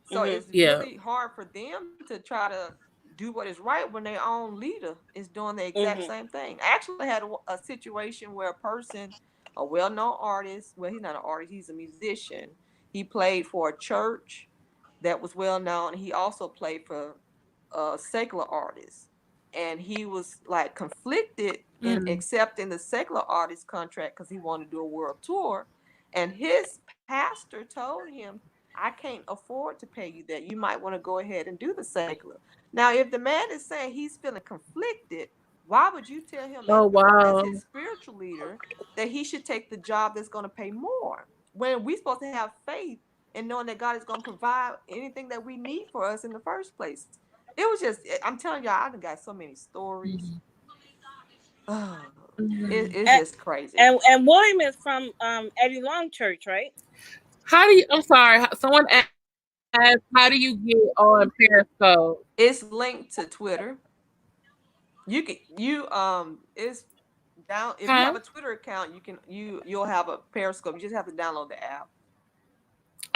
So Hmm. it's Yeah. really hard for them to try to do what is right when their own leader is doing the exact same thing. I actually had a situation where a person, a well-known artist, well, he's not an artist, he's a musician. He played for a church that was well known. He also played for secular artists, and he was like conflicted in accepting the secular artist contract because he wanted to do a world tour, and his pastor told him, I can't afford to pay you that. You might want to go ahead and do the secular. Now, if the man is saying he's feeling conflicted, why would you tell him Oh as wow. his spiritual leader that he should take the job that's going to pay more, when we're supposed to have faith and knowing that God is going to provide anything that we need for us in the first place? It was just, I'm telling y'all, I done got so many stories. Oh, it's And, just crazy. and William is from Eddie Long Church, right? How do you? I'm sorry. Someone asked, "How do you get on Periscope?" It's linked to Twitter. It's down. If you have Huh? a Twitter account, you'll have a Periscope. You just have to download the app.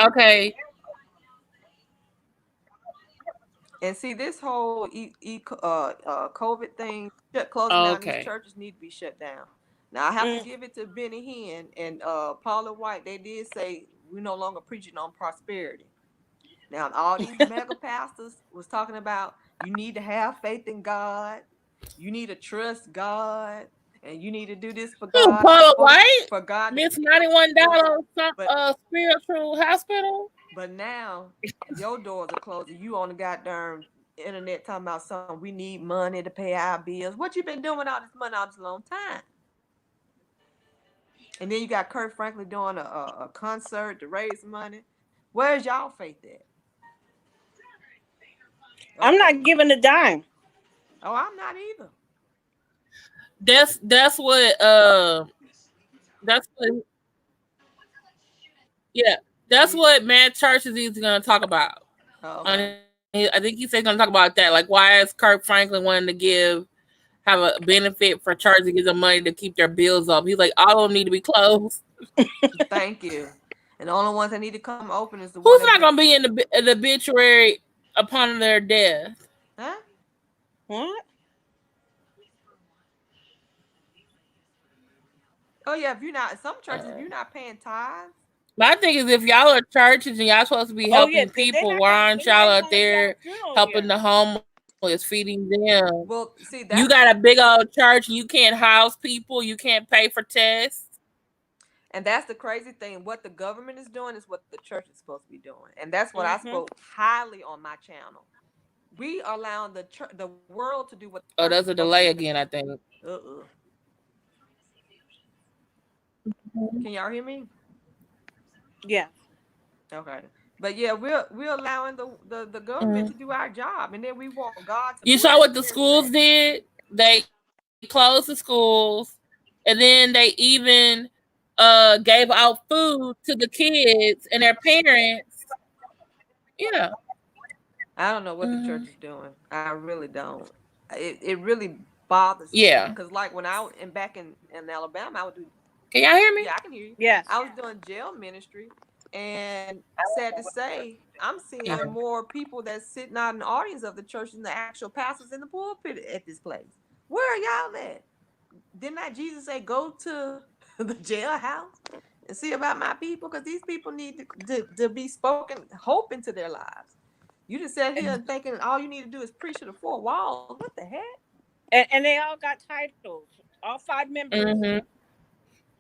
Okay. And see, this whole COVID thing, closing down these Okay. churches need to be shut down. Now I have to give it to Benny Hinn and Paula White. They did say we're no longer preaching on prosperity. Now all these mega pastors was talking about you need to have faith in God, you need to trust God, and you need to do this for Who? God, Paula White? for God to Miss $91 but spiritual hospital. but now your doors are closed and you on the goddamn internet talking about something. We need money to pay our bills. What you been doing all this money all this long time? And then you got Kurt Franklin doing a concert to raise money. Where's y'all faith at? I'm Uh not oh. giving a dime. Oh, I'm not either. That's what that's what yeah, that's Yeah. what Matt Churches is going to talk about. Okay. I think he said he's going to talk about that. Like, why is Kirk Franklin wanting to have a benefit for churches to give them money to keep their bills up? He's like, all of them need to be closed. Thank you. And the only ones that need to come open is the one Who's that not been. going to be in the obituary upon their death? Huh? What? Oh yeah. If you're not some churches, if you're not paying tithes. My thing is, if y'all are churches and y'all supposed to be Oh yeah, helping people, why they're aren't not y'all even out gonna let you have there a funeral helping here. the homeless, feeding them? Well, see You that's got a big old church and you can't house people, you can't pay for tests. and that's the crazy thing. What the government is doing is what the church is supposed to be doing, and that's what I Mm-hmm. spoke highly on my channel. We allowing the world to do what the Oh, church is there's a supposed to be delay doing. again, I think. Uh-uh. Can y'all hear me? Yeah. Okay. But yeah, we're allowing the government Mhm. to do our job, and then we want God to You saw bless what the schools everything. did? They closed the schools, and then they even gave out food to the kids and their parents. Yeah. I don't know what the church Hmm. is doing. I really don't. It really bothers me Yeah. because like when I was back in Alabama, I would do. Can y'all hear me? Yeah, I can hear you. Yes. I was doing jail ministry, and sad to say, I'm seeing Mhm. more people that's sitting out in the audience of the church than the actual pastors in the pulpit at this place. Where are y'all at? Didn't not Jesus say, "Go to the jailhouse and see about my people"? Because these people need to be spoken hope into their lives. You just sat here and thinking all you need to do is preach to the four walls. What the heck? And they all got titles. All 5 members. Mhm.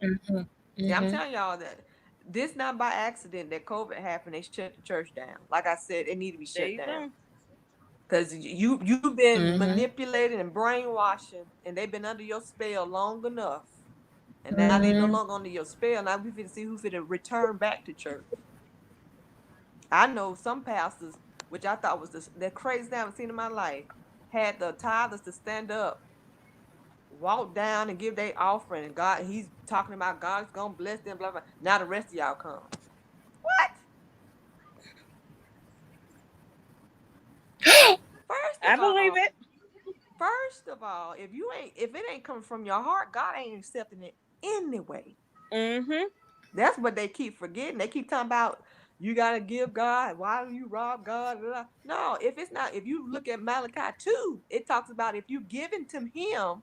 Mhm. Yeah, I'm Mhm. telling y'all that this not by accident that COVID happened. They shut the church down. Like I said, it need to be There shut you down go. because you've been Mhm. manipulated and brainwashing, and they've been under your spell long enough. And now they no Mhm. longer under your spell. Now we finna see who finna return back to church. I know some pastors, which I thought was the craziest thing I've seen in my life, had the tithers to stand up, walk down and give their offering. And God, he's talking about God's gonna bless them, blah blah. Now the rest of y'all come. What? First I of believe all, it. if it ain't coming from your heart, God ain't accepting it anyway. Mm-hmm. That's what they keep forgetting. They keep talking about you gotta give God. Why do you rob God? Blah, blah. No, if it's not, if you look at Malachi 2, it talks about if you give it to him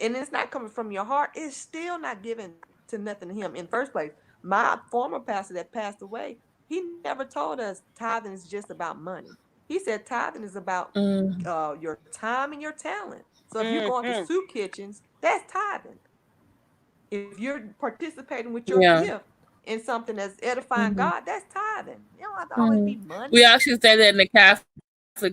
and it's not coming from your heart, it's still not given to nothing to him in the first place. My former pastor that passed away, he never told us tithing is just about money. He said tithing is about Mm, your time and your talent. So if you're going to Mm-hmm. soup kitchens, that's tithing. If you're participating with your yeah. gift in something that's edifying Mm-hmm. God, that's tithing. You don't have to always be Mm. money. We actually say that in the Catholic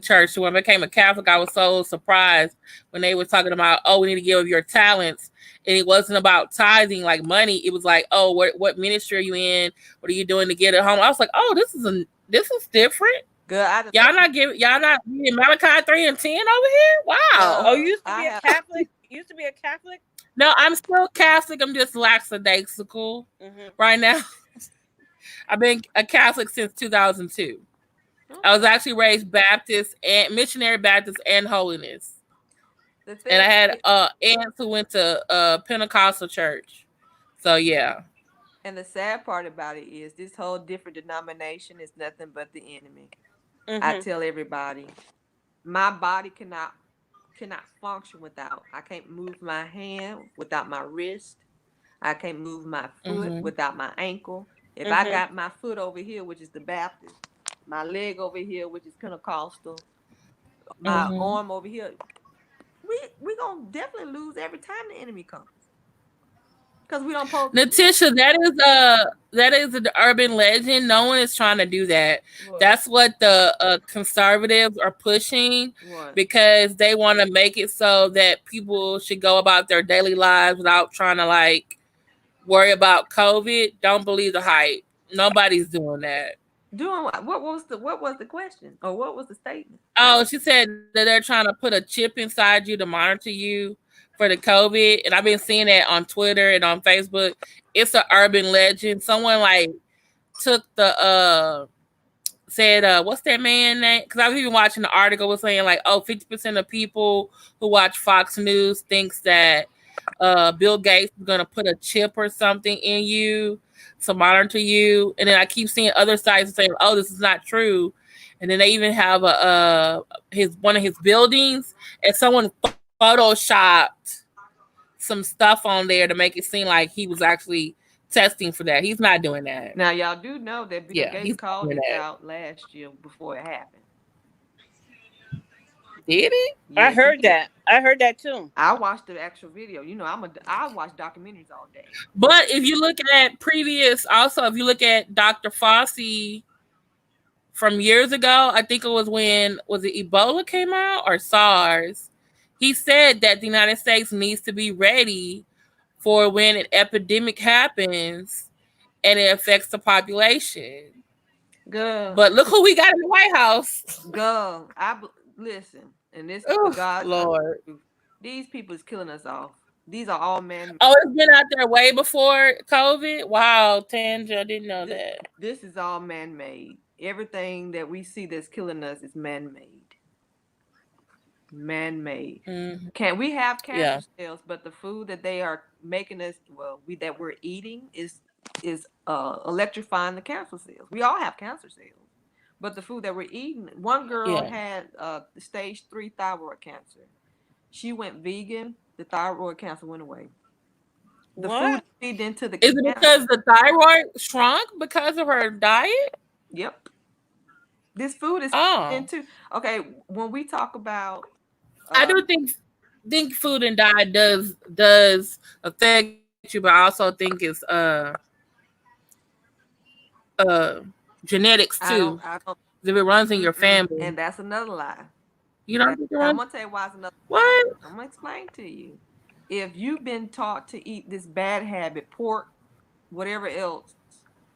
Church. So when I became a Catholic, I was so surprised when they were talking about, oh, we need to give of your talents. And it wasn't about tithing like money. It was like, oh, what ministry are you in? What are you doing to get it home? I was like, oh, this is different. Good. I just Y'all not reading Malachi 3 and 10 over here? Wow. Oh, you good. used to I be a have Catholic? You used to be a Catholic? No, I'm still Catholic. I'm just lackadaisical Mm-hmm. right now. I've been a Catholic since 2002. I was okay. actually raised Baptist and missionary Baptist and holiness. The And I thing had is, aunts who went to Pentecostal church. So yeah. and the sad part about it is this whole different denomination is nothing but the enemy. I Mm-hmm. tell everybody, my body cannot function without. I can't move my hand without my wrist. I can't move my foot Mm-hmm. without my ankle. If I Mm-hmm. got my foot over here, which is the Baptist, my leg over here, which is Pentecostal, my Mm-hmm. arm over here, we gonna definitely lose every time the enemy comes because we don't pose to do Natisha, that is an urban legend. No one is trying to do that. what That's what the conservatives are pushing what. because they want to make it so that people should go about their daily lives without trying to like worry about COVID. Don't believe the hype. Nobody's doing that. Doing what was the question or what was the statement? Oh, she said that they're trying to put a chip inside you to monitor you for the COVID, and I've been seeing that on Twitter and on Facebook. It's an urban legend. Someone like took the said what's that man name? Because I was even watching the article was saying like, oh, 50% of people who watch Fox News thinks that Bill Gates is gonna put a chip or something in you to monitor you, and then I keep seeing other sites saying, oh, this is not true. And then they even have a his one of his buildings, and someone photoshopped some stuff on there to make it seem like he was actually testing for that. He's not doing that. Now y'all do know that Bill Yeah, Gates he's not called doing this that. out last year before it happened. Did he? I Yes, he heard did. that. I heard that too. I watched the actual video. I watch documentaries all day. But if you look at previous, also if you look at Dr. Fauci from years ago, I think it was when was it Ebola came out or SARS. He said that the United States needs to be ready for when an epidemic happens and it affects the population. Girl, But look who we got in the White House. girl, listen, and this is the Oh, God honest Lord. truth. These people is killing us off. These are all man. Oh, it's been out there way before COVID. Wow, Tanja, I didn't know This, that. this is all man made. Everything that we see that's killing us is man made. Man made. Mm, Can we have yeah, cancer cells? But the food that they are making us, well, we that we're eating is electrifying the cancer cells. We all have cancer cells, but the food that we're eating. One girl yeah. had stage 3 thyroid cancer. She went vegan. The thyroid cancer went away. The food What? feed into the Is it because cancer. the thyroid shrunk because of her diet? Yep. This food is Oh, into. Okay, when we talk about I uh, do think food and diet does affect you, but I also think it's uh genetics too. I don't, If it runs in your family, and that's another lie. you don't think it I'm runs. gonna tell you why it's another lie. What? I'm gonna explain to you. If you've been taught to eat this bad habit, pork, whatever else,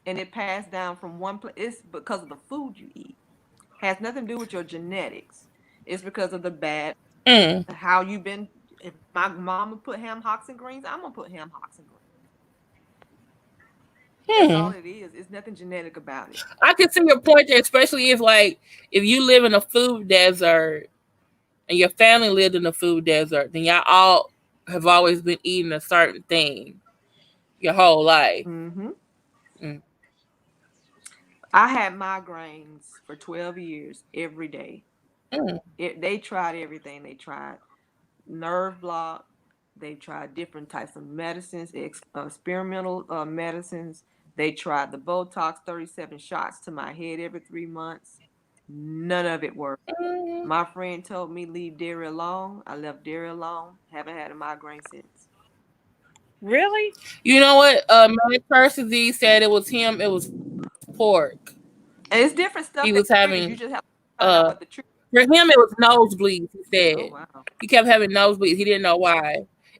and it passed down from one place, it's because of the food you eat. Has nothing to do with your genetics. It's because of the bad Mm, how you've been. If my mama put ham, hocks, and greens, I'm gonna put ham, hocks, and greens. That's all hmm. it is. It's nothing genetic about it. I can see your point there, especially if like if you live in a food desert and your family lived in a food desert, then y'all all have always been eating a certain thing your whole life. Mm-hmm. Mm. I had migraines for 12 years every day. Mm. They tried everything. They tried nerve block. They tried different types of medicines, experimental medicines. They tried the Botox, 37 shots to my head every 3 months. None of it worked. Mm. My friend told me leave dairy alone. I left dairy alone. Haven't had a migraine since. Really? You know what? Mad Z said it was him. It was pork. And it's different He stuff was that triggers. having You just have to find out uh what the trigger. for him it was nosebleeds. He Oh said wow. he kept having nosebleeds. He didn't know why,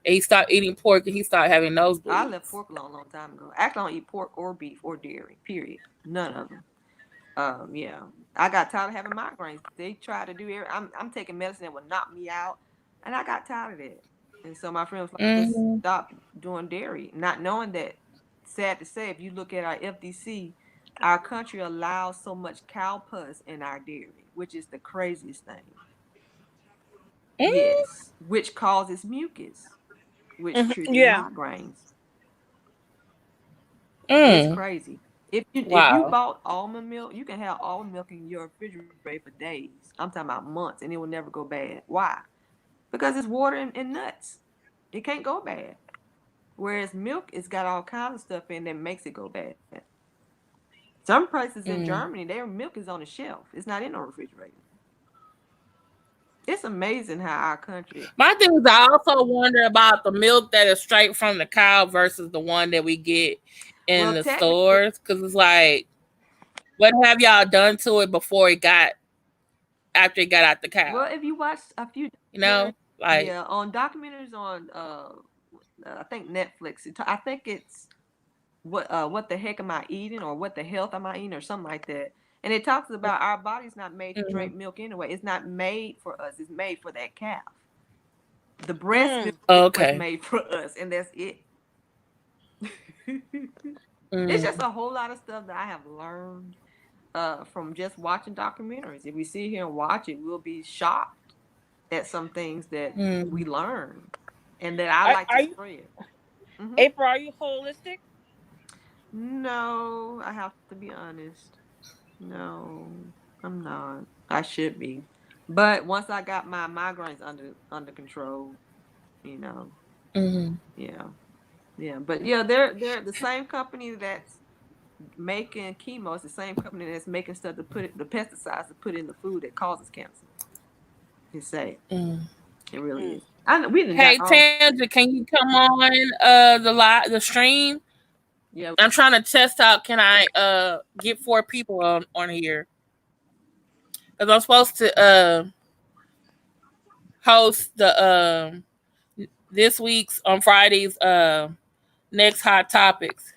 and he stopped eating pork and he started having I left nosebleeds. pork alone a long time ago. Actually, I don't eat pork or beef or dairy. Period. None of them. Yeah, I got tired of having migraines. They tried to do every. I'm taking medicine that would knock me out, and I got tired of that. And so my friend was like, just Mm-hmm. stop doing dairy, not knowing that. Sad to say, if you look at our FDC, our country allows so much cow pus in our dairy, which is the craziest thing. Mm. Yes, which causes mucus, which Mhm. triggers Yeah. migraines. It's Mm. crazy. If you Wow. bought almond milk, you can have almond milk in your refrigerator for days. I'm talking about months, and it will never go bad. Why? Because it's water and nuts. It can't go bad. Whereas milk, it's got all kinds of stuff in that makes it go bad. Some places in Mm. Germany, their milk is on the shelf. It's not in the refrigerator. It's amazing how our country. My thing is, I also wonder about the milk that is straight from the cow versus the one that we get in Well, the technically, stores. Because it's like, what have y'all done to it before it got after it got out the well, cow? if you watch a few You documentaries, know, like, yeah, on documentaries on I think Netflix. I think it's what the heck am I eating, or what the health am I eating, or something like that. And it talks about our body's not made to mm, drink milk anyway. It's not made for us. It's made for that calf. The breast milk Mm. is what's okay. made for us, and that's it. It's just Mm, a whole lot of stuff that I have learned from just watching documentaries. If we sit here and watch it, we'll be shocked at some things that we mm, learn and that I Are, like to are you, spread. Hmm. April? Are you holistic? No, I have to be honest. No, I'm not. I should be. But once I got my migraines under control, you know, mm, yeah. Yeah. But yeah, they're the same company that's making chemo. It's the same company that's making stuff to the pesticides to put in the food that causes cancer. It's sad. mm. It really Mm. is. I know we didn't got Hey all. Tandra, can you come on the stream? Yeah. I'm trying to test out. Can I get 4 people on here? Because I'm supposed to host the this week's on Fridays next hot topics.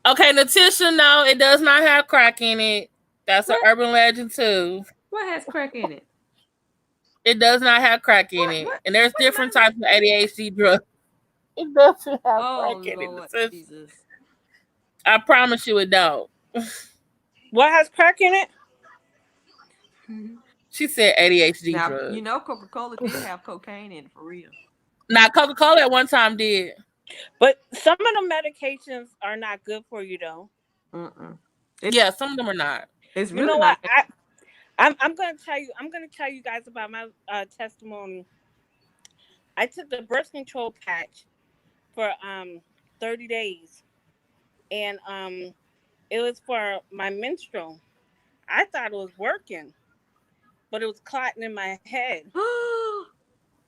Okay, Letitia, no, it does not have crack in it. That's an What? urban legend too. What has crack in it? It does not have crack in What? it. What? And there's What different medicine? types of ADHD drugs. It doesn't have Oh crack in it, Lord Letitia. Jesus. I promise you it don't. What has crack in it? She said ADHD Now you drugs. know Coca-Cola did have cocaine in it for real. Now Coca-Cola at one time did. But some of the medications are not good for you, though. Mm-mm. Yeah, some of them are not. It's You know really what? not. I'm gonna tell you. I'm gonna tell you guys about my testimony. I took the birth control patch for 30 days, and it was for my menstrual. I thought it was working, but it was clotting in my head,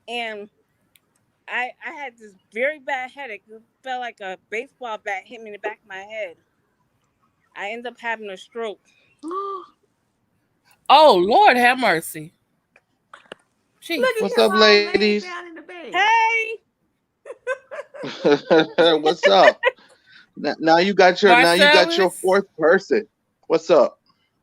and I had this very bad headache. It felt like a baseball bat hit me in the back of my head. I ended up having a stroke. Oh Lord have mercy. Look at Jesus. What's him up, all laying ladies? down in the bed. Hey, What's up? Now you got your Marcellus. fourth person. What's up?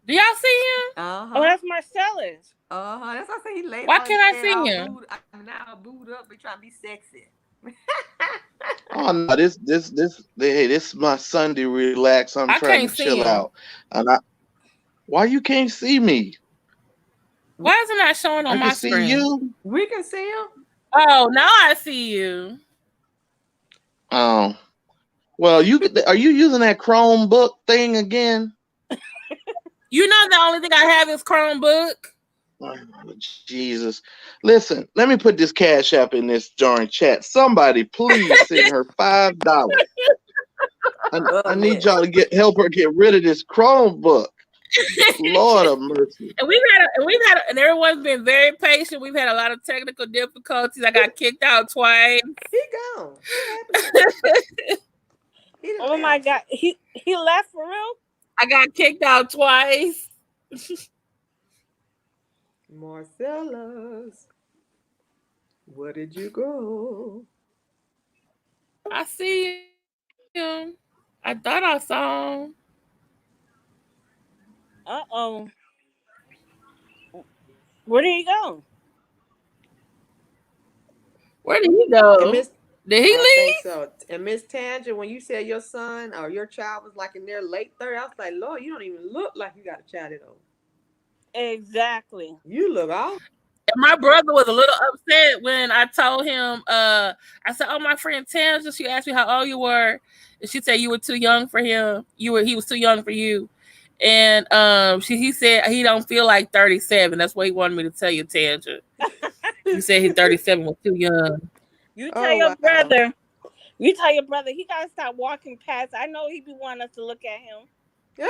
Do y'all see him? oh, Uh-huh. that's Marcellus. Uh-huh. That's why I say he laid Why on his can't I bed see all him? booed. I mean, not all booed up, but trying to be sexy. Oh no, this is my Sunday relax. I'm I trying can't to see chill him. out. And why you can't see me? we, Why is it not showing I on can my see screen? you. we can see him. Oh, now I see you. Oh, well, are you using that Chromebook thing again? You know the only thing I have is Chromebook. Oh, Jesus. Listen, let me put this cash app in this darn chat. Somebody please send her $5. I need y'all to help her get rid of this Chromebook. Lord of mercy. And everyone's been very patient. We've had a lot of technical difficulties. I got kicked out twice. He gone. What happened? Oh my God, he left for real. I got kicked out twice. Marcellus, where did you go? I see him. I thought I saw him. Uh-oh. Where did he go? Where did he go? Did he leave? I think so. And Miss Tangent, when you said your son or your child was like in their late 30s, I was like, Lord, you don't even look like you got a child at all. Exactly. You look off. My brother was a little upset when I told him, I said, oh, my friend Tangent, she asked me how old you were. And she said you were too young for him. He was too young for you. And he said he don't feel like 37. That's what he wanted me to tell you, Tangent. He said he's 37 was too young. You tell your brother. You tell your brother he gotta stop walking past. I know he be wanting us to look at him. I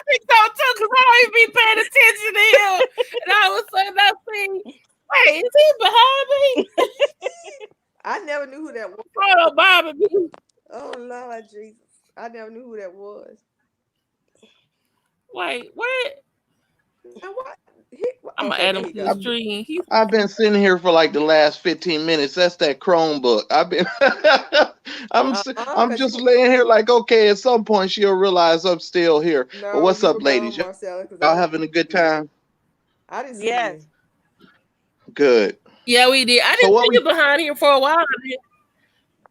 think so too, because I always be paying attention to him. And all of a sudden I see, wait, is he behind me? I never knew who that was. Oh, Bobby. Oh, Lord Jesus. I never knew who that was. Wait, what? Now what? I'm gonna add him to the stream. I've been sitting here for like the last 15 minutes. That's that Chromebook. I've been I'm just laying here like, okay, at some point she'll realize I'm still here. No, but what's up, ladies? Y'all having a good time? I didn't see you. Good. Yeah, we did. I didn't see you behind here for a while.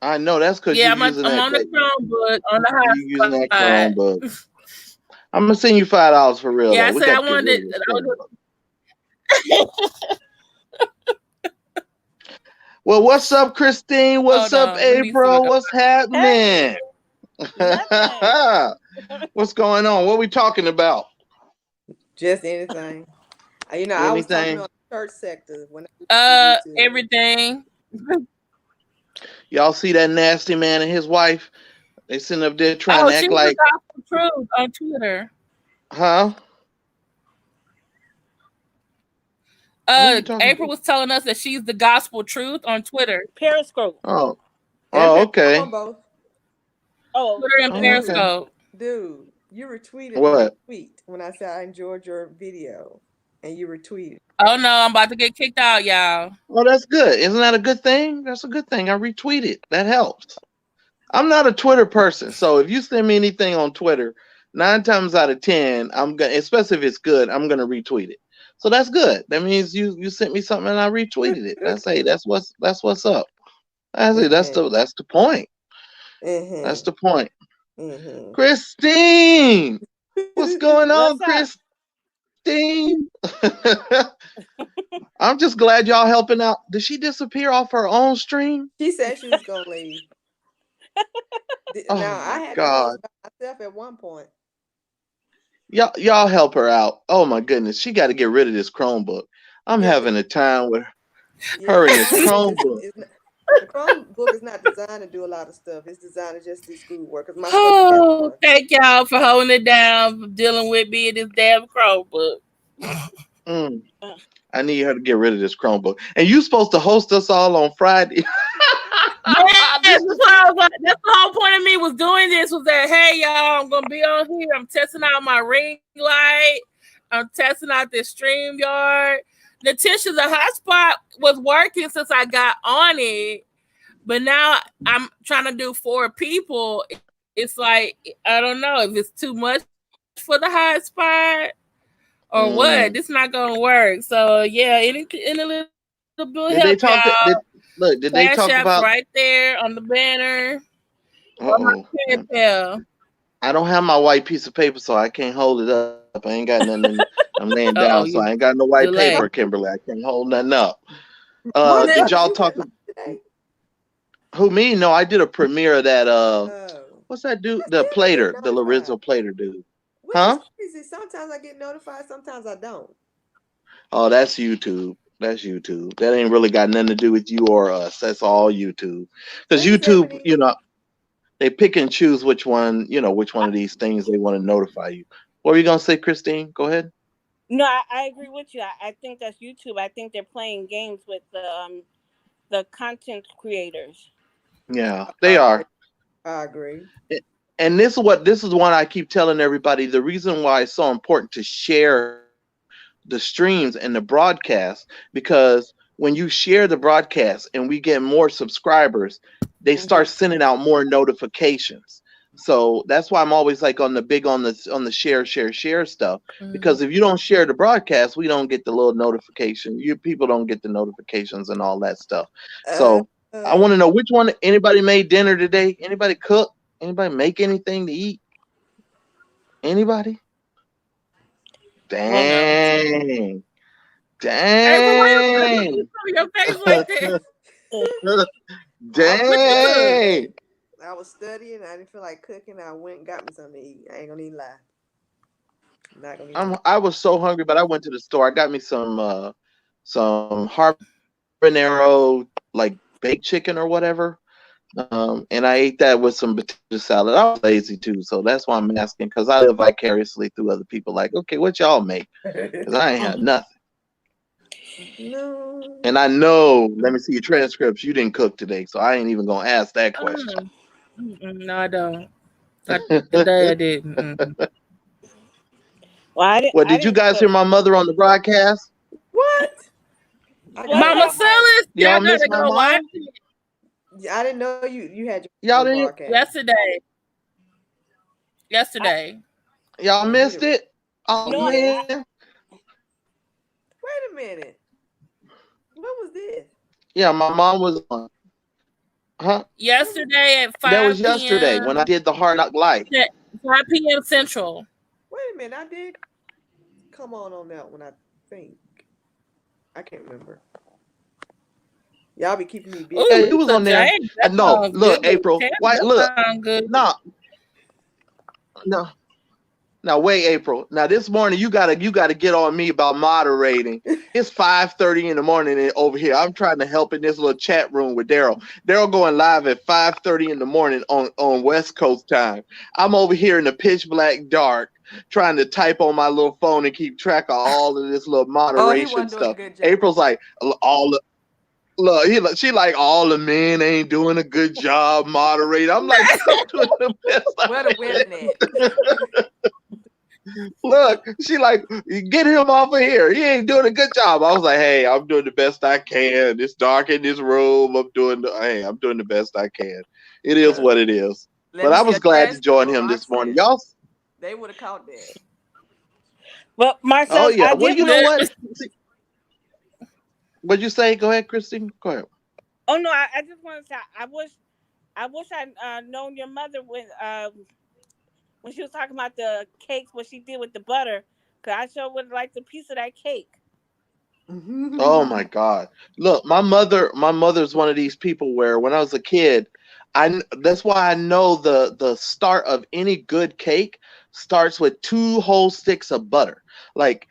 I know that's because I'm on the Chromebook on the high. You're using that Chromebook. I'm gonna send you $5 for real. Yeah, though. I said I wanted. Well, what's up, Christine? What's up, April? What's happening? Hey. What's going on? What are we talking about? Just anything. You know, anything? I was talking about the church sector. Everything. Y'all see that nasty man and his wife? They sitting up there trying to act like truth on Twitter. Huh? April was telling us that she's the gospel truth on Twitter. Periscope. Oh, okay. Oh, Twitter and Periscope. Dude, you retweeted my tweet when I said I enjoyed your video, and you retweeted. Oh no, I'm about to get kicked out, y'all. Oh, that's good. Isn't that a good thing? That's a good thing. I retweeted. That helps. I'm not a Twitter person, so if you send me anything on Twitter, 9 times out of 10, I'm gonna, especially if it's good, I'm gonna retweet it. So that's good. That means you sent me something and I retweeted it. That's what's up. That's the point. That's the point. Christine, what's going on, Christine? I'm just glad y'all helping out. Did she disappear off her own stream? She said she was gonna leave. Oh now I had God. to myself at one point. Y'all help her out. Oh my goodness, she got to get rid of this Chromebook. I'm having a time with her and this Chromebook. The Chromebook is not designed to do a lot of stuff. It's designed to just do schoolwork. Thank y'all for holding it down, for dealing with me and this damn Chromebook. I need her to get rid of this Chromebook. And you supposed to host us all on Friday. That's the whole point of me was doing this, was that, hey, y'all, I'm going to be on here. I'm testing out my ring light. I'm testing out this StreamYard. Natisha, the hotspot was working since I got on it, but now I'm trying to do 4 people. It's like, I don't know if it's too much for the hotspot or what. It's not going to work. So, yeah, any little bit help, y'all. Did they talk about right there on the banner? I don't have my white piece of paper, so I can't hold it up. I ain't got nothing. I'm laying down, so I ain't got no white paper, Kimberly. I can't hold nothing up. Did y'all talk? Who, me? No, I did a premiere of that. What's that dude? The Plater, the Lorenzo Plater dude. Which is crazy. Sometimes I get notified, sometimes I don't. Oh, that's YouTube. That's YouTube. That ain't really got nothing to do with you or us. That's all YouTube. Because Hey, YouTube, Stephanie. they pick and choose which one, which one of these things they want to notify you. What were you gonna say, Christine? Go ahead. No, I agree with you. I think that's YouTube. I think they're playing games with the content creators. Yeah, I they agree. are. I agree. And this is one I keep telling everybody. The reason why it's so important to share the streams and the broadcast, because when you share the broadcast and we get more subscribers, they start sending out more notifications. So that's why I'm always like on the share stuff, because if you don't share the broadcast, we don't get the little notification. You people don't get the notifications and all that stuff. Uh, So I want to know which one. Anybody made dinner today? Anybody cook? Anybody make anything to eat? Anybody? Well, no. Dang. Hey, well, why Dang. you cover your face like this? Dang. I was studying. I didn't feel like cooking. I went and got me something to eat. I ain't gonna even lie. I'm not gonna even lie. I was so hungry, but I went to the store. I got me some habanero like baked chicken or whatever. And I ate that with some potato salad. I was lazy too, so that's why I'm asking, because I live vicariously through other people. Like, okay, what y'all make? Because I ain't had nothing. No. And I know, let me see your transcripts. You didn't cook today, so I ain't even gonna ask that question. No, I don't. Today I didn't. Well, I Well, I did you didn't guys cook. hear my mother on the broadcast? What? I What's Mama up, Mike? Celeste, Y'all y'all miss gotta my go watch mom? it I didn't know you had your Y'all own didn't? broadcast. yesterday. I, Yesterday. Y'all Oh, missed it? Oh no, yes. man. Wait a minute. What was this? Yeah, my mom was on. Huh? Yesterday at That was 5 yesterday when I p.m. did the Hard Knock Life. 5 p.m. Central. Wait a minute. I did come on that one, I think. I can't remember. Y'all be keeping me busy. Yeah, Ooh, you was so on there. dang, that No, sounds look, good. April. Damn, Why? that Look. sounds good. No, no. Now wait, April. Now this morning you gotta get on me about moderating. It's 5:30 in the morning over here. I'm trying to help in this little chat room with Daryl. Daryl going live at 5:30 in the morning on West Coast time. I'm over here in the pitch black dark trying to type on my little phone and keep track of all of this little Oh, he moderation wasn't doing a stuff. good job. April's like all the look, she like all the men ain't doing a good job moderating. I'm like, I'm doing the best Where the women at? Look, she like, get him off of here. He ain't doing a good job. I was like, hey, I'm doing the best I can. It's dark in this room. I'm doing the best I can. It is what it is. Let But me I see was a glad to join transcript of him this morning. Roxanne. Y'all, They would have caught that. Well, oh Marcel, yeah. I Well, did you want know to. what? What'd you say? Go ahead, Christine. Go ahead. Oh no, I just want to say I wish I known your mother when she was talking about the cakes, what she did with the butter. Cause I sure would like a piece of that cake. Oh my God. Look, my mother's one of these people where when I was a kid, that's why I know the start of any good cake starts with 2 whole sticks of butter. Like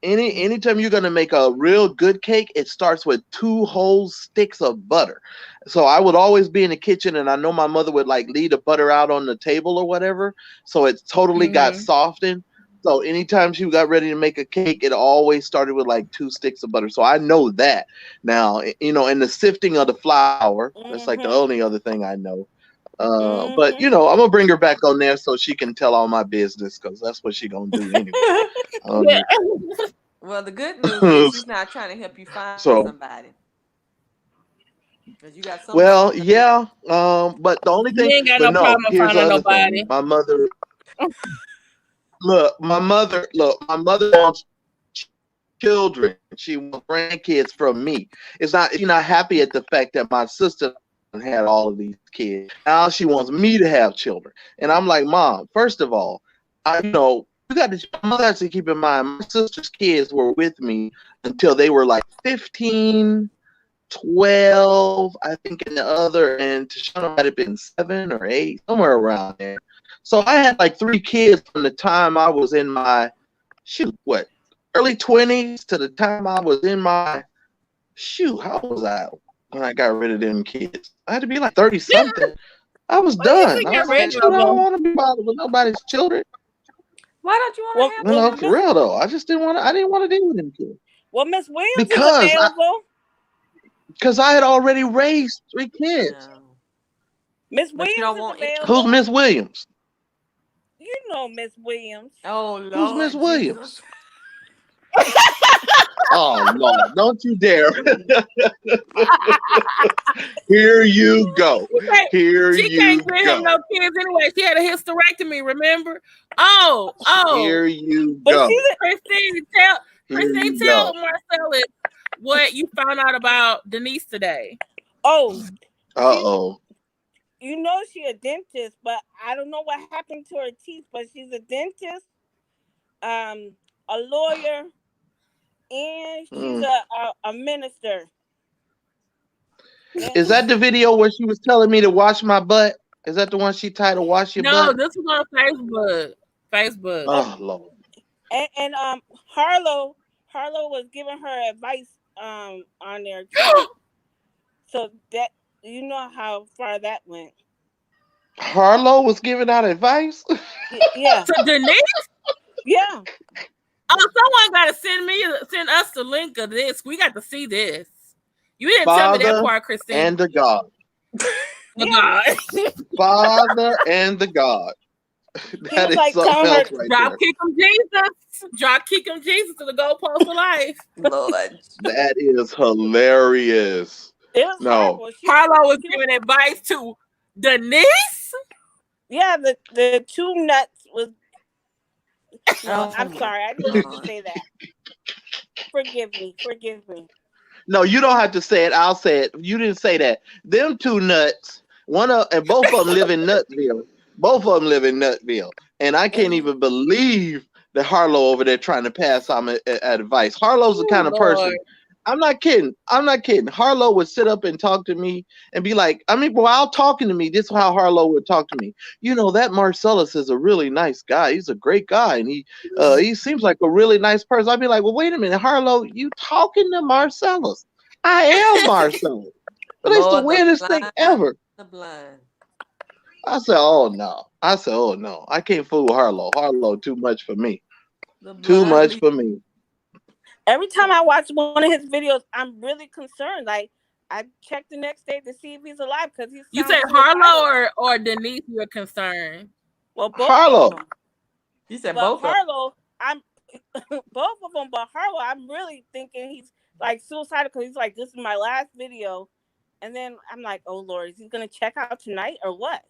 anytime you're gonna make a real good cake, it starts with 2 whole sticks of butter. So I would always be in the kitchen and I know my mother would like leave the butter out on the table or whatever. So it totally got softened. So anytime she got ready to make a cake, it always started with like 2 sticks of butter. So I know that now, and the sifting of the flour. That's like the Mm-hmm. only other thing I know. But Mm-hmm. I'm gonna bring her back on there so she can tell all my business because that's what she gonna do anyway. Yeah. Well, the good news is she's not trying to help you find So, somebody. Because you got somebody well, in the mix. yeah. But the only You thing, ain't got but no no, problem here's the finding other thing. nobody. My mother wants children. She wants grandkids from me. She's not happy at the fact that my sister had all of these kids. Now she wants me to have children. And I'm like, Mom, first of all, my mother has to keep in mind my sister's kids were with me until they were like 15 12, I think, in the other, and Tashana might have been 7 or 8, somewhere around there. So I had like 3 kids from the time I was in my early 20s to the time I was in my how old was I when I got rid of them kids? I had to be like 30 something. I was Why you done. I get was like, rid shoot, of I don't them? want to be bothered with nobody's children. Why don't you want to have You know, them? for real though. I just didn't want to. I didn't want to deal with them kids Well, Miss Williams because is available. Because I had already raised 3 kids. No. Miss But you Williams don't is want it. available. Who's Miss Williams? You know Miss Williams. Oh Lord, Who's Miss Williams? Jesus. Oh Lord, don't you dare. Here you go. Here She you can't bring him go. no kids anyway. She had a hysterectomy, remember? Oh. Here you But go. Christine, Here you tell go. Marcellus what you found out about Denise today. Oh, Uh-oh. you know she's a dentist, but I don't know what happened to her teeth. But she's a dentist, a lawyer, and she's a minister. Is that the video where she was telling me to wash my butt? Is that the one she titled "Wash Your Butt"? No, this was on Facebook. Oh Lord. And Harlow was giving her advice on there too. So that you know how far that went. Harlow was giving out advice? Yeah. To Denise? Yeah. Oh, someone got to send us the link of this. We got to see this. You didn't tell me that part, Christine. And the God. The God. Father and the God. That is like something else right Drop there. kick him Jesus. Drop kick him Jesus to the goalpost of life. Lord. That is hilarious. It was horrible. Harlow was giving advice to Denise. Yeah, the 2 nuts was. No, I'm sorry, I didn't have to say that. Forgive me. No, you don't have to say it. I'll say it. You didn't say that. Them 2 nuts, and both of them live in Nutville. Both of them live in Nutville. And I can't even believe that Harlow over there trying to pass on advice. Harlow's the kind of person. I'm not kidding. Harlow would sit up and talk to me and be like, while talking to me, this is how Harlow would talk to me. You know, that Marcellus is a really nice guy. He's a great guy. And he seems like a really nice person. I'd be like, well, wait a minute, Harlow, you talking to Marcellus? I am Marcellus. But it's the weirdest thing ever. The blind. I said, oh no. I can't fool Harlow. Harlow too much for me. Too much for me. Every time I watch one of his videos, I'm really concerned. Like, I check the next day to see if he's alive because he's. You said Harlow or Denise? You're concerned. Well, both Harlow. of them. He said but both. Harlow, I'm both of them. But Harlow, I'm really thinking he's like suicidal because he's like, this is my last video, and then I'm like, oh Lord, is he gonna check out tonight or what?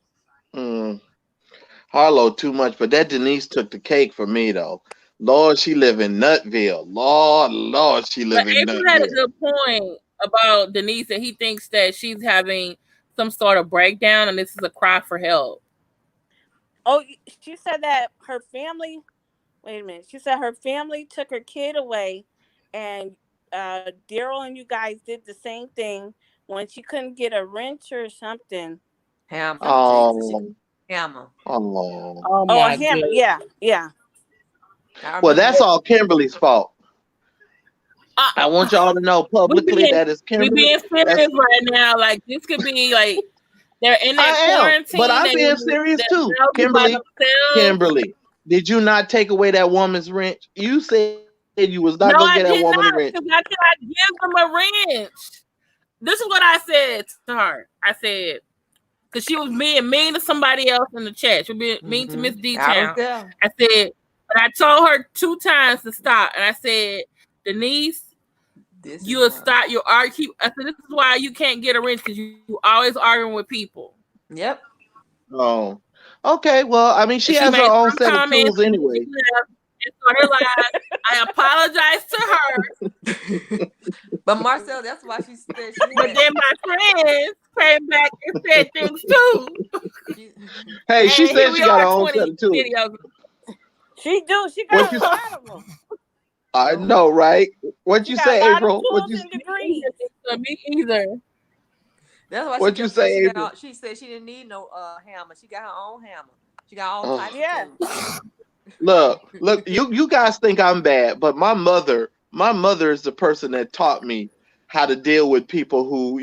Harlow too much, but that Denise took the cake for me though. Lord, she live in Nutville. Lord, she live in Nutville. April had a good point about Denise that he thinks that she's having some sort of breakdown and this is a cry for help. Oh, she said that her family. Wait a minute. She said her family took her kid away, and Daryl and you guys did the same thing when she couldn't get a wrench or something. Hammer. Oh, hammer. Oh, a hammer. Yeah. Well, that's all Kimberly's fault. I want y'all to know publicly that is Kimberly. We being serious right now. Like this could be like they're in that quarantine. But I'm being serious too. Kimberly, did you not take away that woman's wrench? You said you was not gonna get that woman a wrench. I cannot give them a wrench. This is what I said to her. I said, because she was being mean to somebody else in the chat. She was being mean to Miss D-Town. I said, but I told her 2 times to stop. And I said, Denise, you will stop your argue. I said, this is why you can't get a wrench because you always arguing with people. Yep. Oh, okay. Well, I mean, she has her own set of tools anyway. I apologize to her. But Marcel, that's why she said. But then my friends came back and said things too. Hey, she said she got her own set of tools. She do. She got a lot of them. I know, right? What'd you say, April? What'd you say? Me either. That's why What you say, April? she said she didn't need no hammer. She got her own hammer. She got all Oh, types of Yeah. tools. look, you guys think I'm bad, but my mother is the person that taught me how to deal with people who,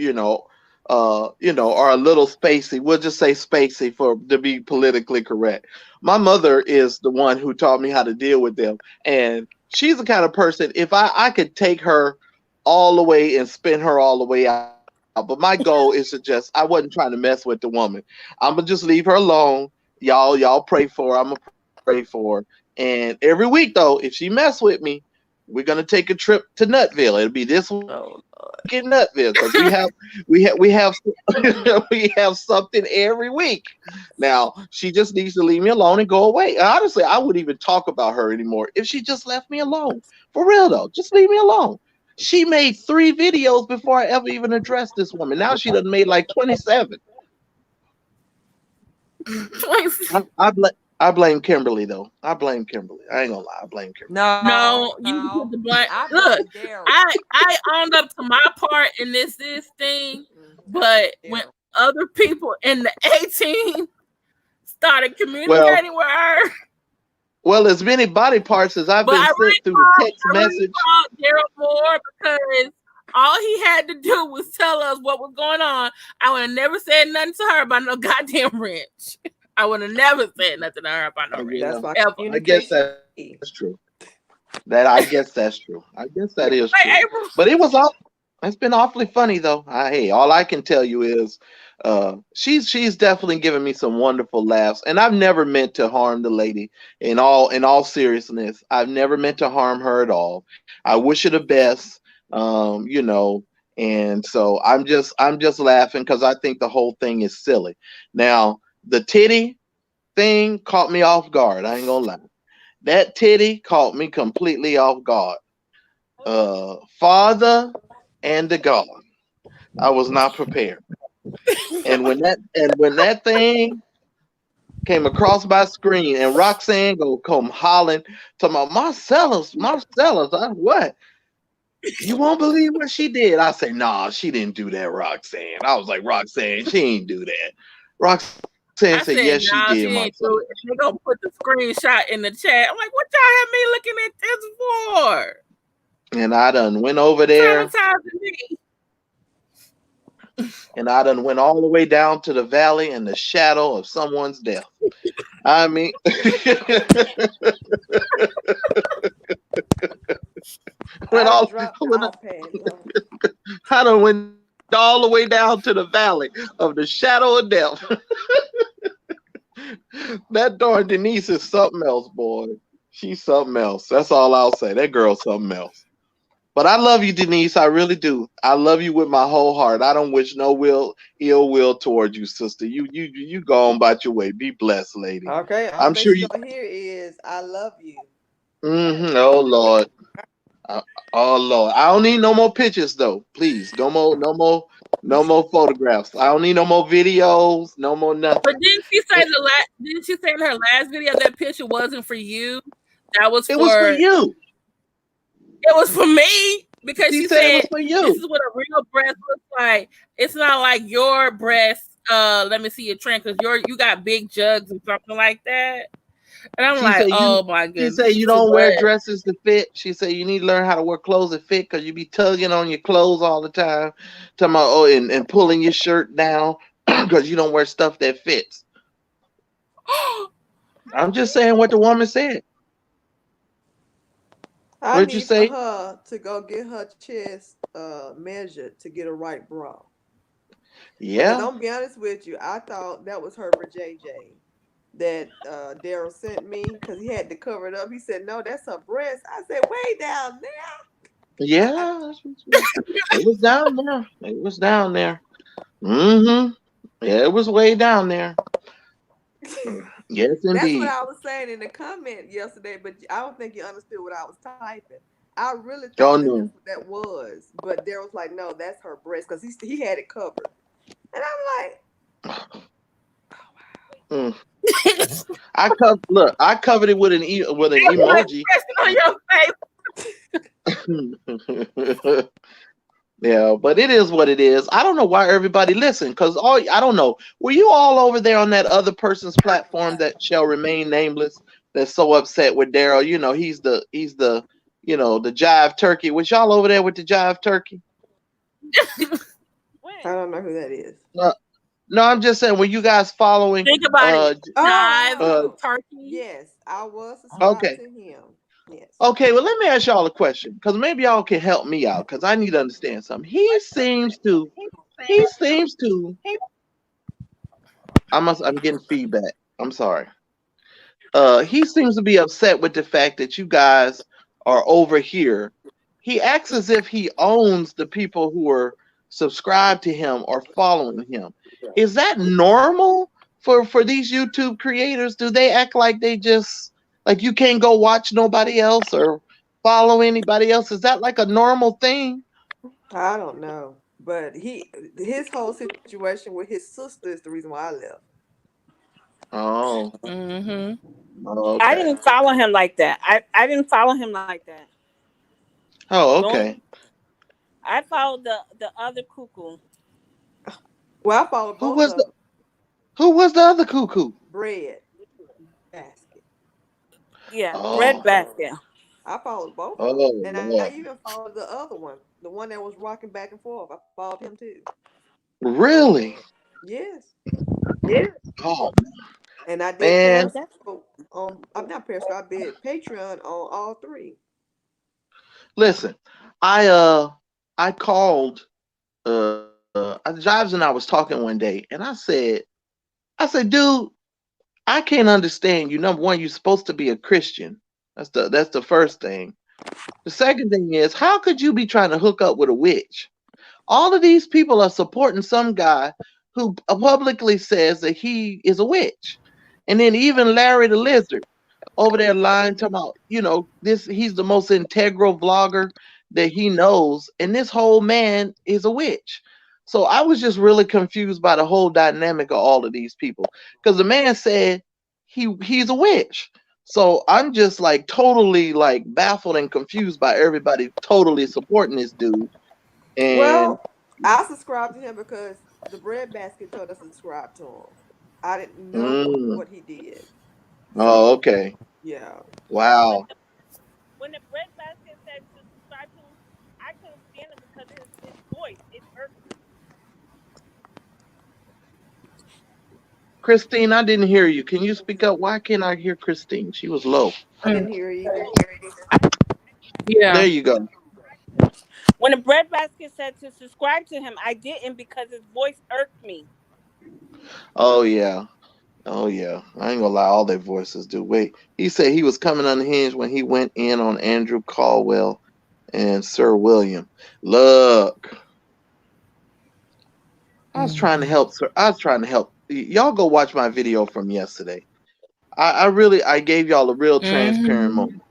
are a little spacey. We'll just say spacey for to be politically correct. My mother is the one who taught me how to deal with them, and she's the kind of person. If I could take her all the way and spin her all the way out, but my goal is to just I wasn't trying to mess with the woman. I'm gonna just leave her alone. Y'all pray for her. I'm gonna pray for her. And every week though, if she mess with me, we're gonna take a trip to Nutville. It'll be this week in Oh Nutville Lord. because we have we have something every week. Now she just needs to leave me alone and go away. Honestly, I wouldn't even talk about her anymore if she just left me alone. For real though, just leave me alone. She made 3 videos before I ever even addressed this woman. Now she done made like 27. I blame Kimberly though. I blame Kimberly. I ain't gonna lie. I blame Kimberly. No, No, you can put the blame. I Look, blame Daryl. I owned up to my part in this thing, but when Daryl. other people in the 18 started Well, communicating with her, as many body parts as I've but been sent through the text I really message. called Daryl Moore because all he had to do was tell us what was going on. I would have never said nothing to her about no goddamn wrench. I would have never said nothing to her about no wrench. That's why Ever. I guess communication that's is true. I guess that's true. I guess that is Like true. April, But it's been awfully funny though. Hey, all I can tell you is she's definitely given me some wonderful laughs. And I've never meant to harm the lady in all seriousness. I've never meant to harm her at all. I wish her the best. And so I'm just laughing because I think the whole thing is silly. Now, the titty thing caught me off guard. I ain't gonna lie. That titty caught me completely off guard. Father and the God. I was not prepared. And when that thing came across my screen and Roxanne go come hollering to Marcellus, what? You won't believe what she did. I say, nah, she didn't do that, Roxanne. I was like, Roxanne, she ain't do that. Roxanne said, yes, I she said, did, nah, she Marcellus. ain't do it. They gonna put the screenshot in the chat. I'm like, what y'all have me looking at this for? And I done went over there Traumatizing me. and I done went all the way down to the valley in the shadow of someone's death. I mean, went I all, dropped the went, iPad. I done went all the way down to the valley of the shadow of death. That darn Denise is something else, boy. She's something else. That's all I'll say. That girl's something else. But I love you, Denise. I really do. I love you with my whole heart. I don't wish no ill will towards you, sister. You go on about your way. Be blessed, lady. Okay, all I'm thing sure she you. gonna hear is "I love you." Oh Lord. Uh, oh Lord. I don't need no more pictures though. Please. No more photographs. I don't need no more videos. No more nothing. But didn't she say in her last video that picture wasn't for you? That was It was for for you. it was for me because She she said it was said for this you. is what a real breast looks like. It's not like your breast. Let me see your trend because you got big jugs or something like that. And I'm She like, said you. oh my She goodness, said you this is don't wear what. dresses to fit. She said you need to learn how to wear clothes that fit because you be tugging on your clothes all the time, talking about and pulling your shirt down because you don't wear stuff that fits. I'm just saying what the woman said. I What'd you need for say? her to go get her chest measured to get a right bra. Because Yeah. I'm gonna be honest with you, I thought that was her for JJ that Daryl sent me because he had to cover it up. He said, "No, that's her breast." I said, "Way down there." Yeah. It was down there. It was down there. Mm-hmm. Yeah, it was way down there. Yes, That's what indeed. I was saying in the comment yesterday, but I don't think you understood what I was typing. I really Oh thought that no. that's what that was, but Daryl's like, "No, that's her breast," because he had it covered, and I'm like, Mm. I covered it with an That's like emoji. pressing on your face. Yeah, but it is what it is. I don't know why everybody listen, because all I don't know. Were you all over there on that other person's platform that shall remain nameless? That's so upset with Daryl. You know, he's the the jive turkey. Was y'all over there with the jive turkey? I When? don't know who that is. No, no, I'm just saying. Were you guys following? Think about it. Jive Uh, Oh, turkey. yes, I was subscribed okay, to him. Yes. okay. Well, let me ask y'all a question, because maybe y'all can help me out, because I need to understand something. He seems to. I'm getting feedback. I'm sorry. He seems to be upset with the fact that you guys are over here. He acts as if he owns the people who are subscribed to him or following him. Is that normal for these YouTube creators? Do they act like they just like you can't go watch nobody else or follow anybody else? Is that like a normal thing? I don't know, but his whole situation with his sister is the reason why I left. Oh, Mm-hmm. I okay. didn't follow him like that. I didn't follow him like that. Oh, The only okay. I followed the other cuckoo. Well, I followed Who both was of the them. who was the other cuckoo? Bread basket. Yeah, Oh, breadbasket. I followed both of them, oh and I Lord. even followed the other one, the one that was rocking back and forth. I followed him too. Really? Yes, Oh and I did man. But that's Periscope on. I'm not Periscope. I did Patreon on all three. Listen, I called Jives and I was talking one day and I said, dude, I can't understand you. Number one, you're supposed to be a Christian. That's the first thing. The second thing is, how could you be trying to hook up with a witch? All of these people are supporting some guy who publicly says that he is a witch. And then even Larry the Lizard over there lying, talking about, this he's the most integral vlogger that he knows, and this whole man is a witch. So I was just really confused by the whole dynamic of all of these people. Because the man said he's a witch. So I'm just like totally like baffled and confused by everybody totally supporting this dude. And Well, I subscribed to him because the bread basket told us to subscribe to him. I didn't know mm, what he did, oh, so okay. yeah. when Wow. the when the breadbasket said to subscribe to him, I couldn't stand him because of his voice. It irked me. Christine, I didn't hear you. Can you speak up? Why can't I hear Christine? She was low. I didn't hear either. Yeah. There you go. When the breadbasket said to subscribe to him, I didn't because his voice irked me. Oh yeah. Oh yeah. I ain't gonna lie, all their voices do. Wait. He said he was coming unhinged when he went in on Andrew Caldwell and Sir William. Look, I was trying to Mm-hmm. help Sir. I was trying to help. Y'all go watch my video from yesterday. I gave y'all a real transparent Mm-hmm. moment.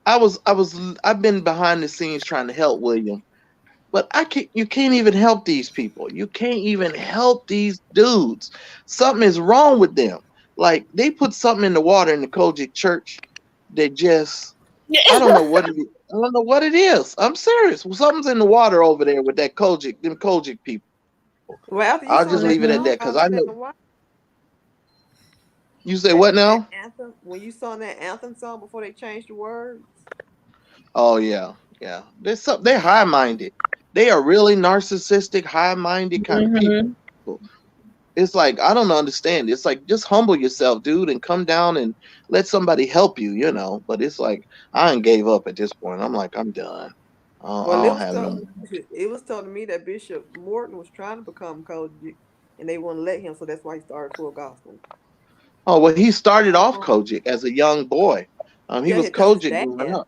I've been behind the scenes trying to help William. But you can't even help these people. You can't even help these dudes. Something is wrong with them. Like they put something in the water in the Kojic church that just I don't know what it is. I don't know what it is. I'm serious. Well, something's in the water over there with that them Kojic people. Well, after I'll you just saw that leave it at Mm-hmm. song, that I because I understand know why. you say what That now? anthem, when you saw that anthem song before they changed the words. Oh yeah, yeah. They're high minded. They are really narcissistic, high minded kind of people. Mm-hmm. It's like I don't understand. It's like just humble yourself, dude, and come down and let somebody help you. But it's like I ain't gave up at this point. I'm like I'm done. I Well, don't have no more. it was told to me that Bishop Morton was trying to become Kojic, and they wouldn't let him, so that's why he started full gospel. Oh well, he started off Kojic as a young boy. He Yeah, was because his Kojic growing dad. up.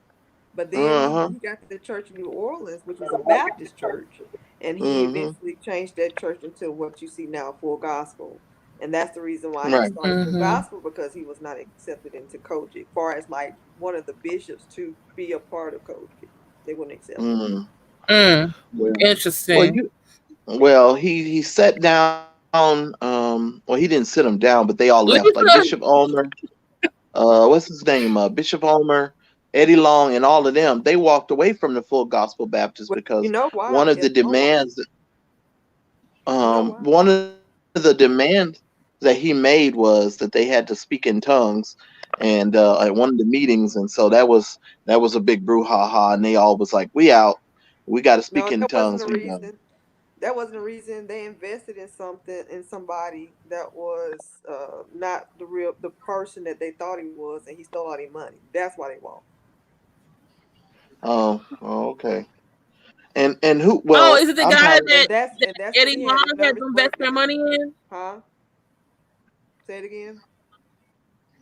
But then Uh huh. he got to the church in New Orleans, which was a Baptist church, and he Mm-hmm. eventually changed that church into what you see now, full gospel. And that's the reason why he Right. started full Mm-hmm. gospel because he was not accepted into Kojic. Far as like one of the bishops to be a part of Kojic, they wouldn't accept him. Mm. Mm. Well, well, Interesting. he sat down. Well, he didn't sit him down, but they all left. Like Bishop Lisa. Omer. What's his name? Bishop Omer. Eddie Long and all of them, they walked away from the Full Gospel Baptist Well, you because know why? one of the demands, You know why? one of the demands that he made was that they had to speak in tongues, and at one of the meetings, and so that was a big brouhaha, and they all was like, "We out, we got to speak No, in that wasn't tongues, the we done." reason. That wasn't the reason. They invested in something, in somebody that was not the person that they thought he was, and he stole all their money. That's why they won't. Oh, okay. And who? Oh, is Well, it the I'm guy tired. that And that's what Eddie he had Long his had nervous to invest their breakdown. money in? Huh? Say it again.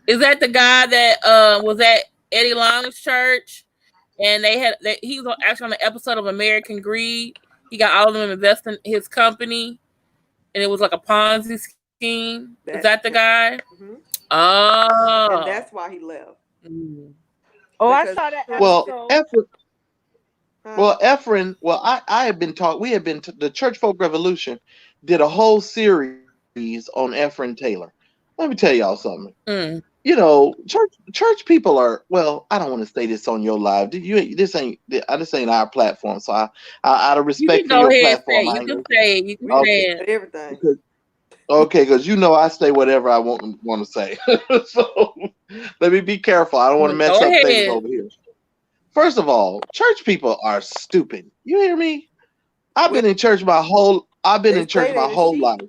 Is that the guy that was at Eddie Long's church, and he was actually on an episode of American Greed. He got all of them investing in his company, and it was like a Ponzi scheme. Is that the That's him. guy? Hmm. And Oh. that's why he left, Mm. Oh, I because saw that he was, Well, episode. Ephraim. huh? Well, Ephraim. Well, I had been taught. We had been the Church Folk Revolution did a whole series on Ephraim Taylor. Let me tell y'all something. Mm. Church people are, well, I don't want to say this on your live. This ain't our platform, so I out of You respect can for go your ahead and say platform, it. I You ain't can gonna. say it. You can We can Okay, say say it. everything. because because I say whatever I want to say. So let me be careful. I don't want to Go mess up things ahead. over here. First of all, church people are stupid. You hear me? Well, I've been they in church say my they the whole sheep. life.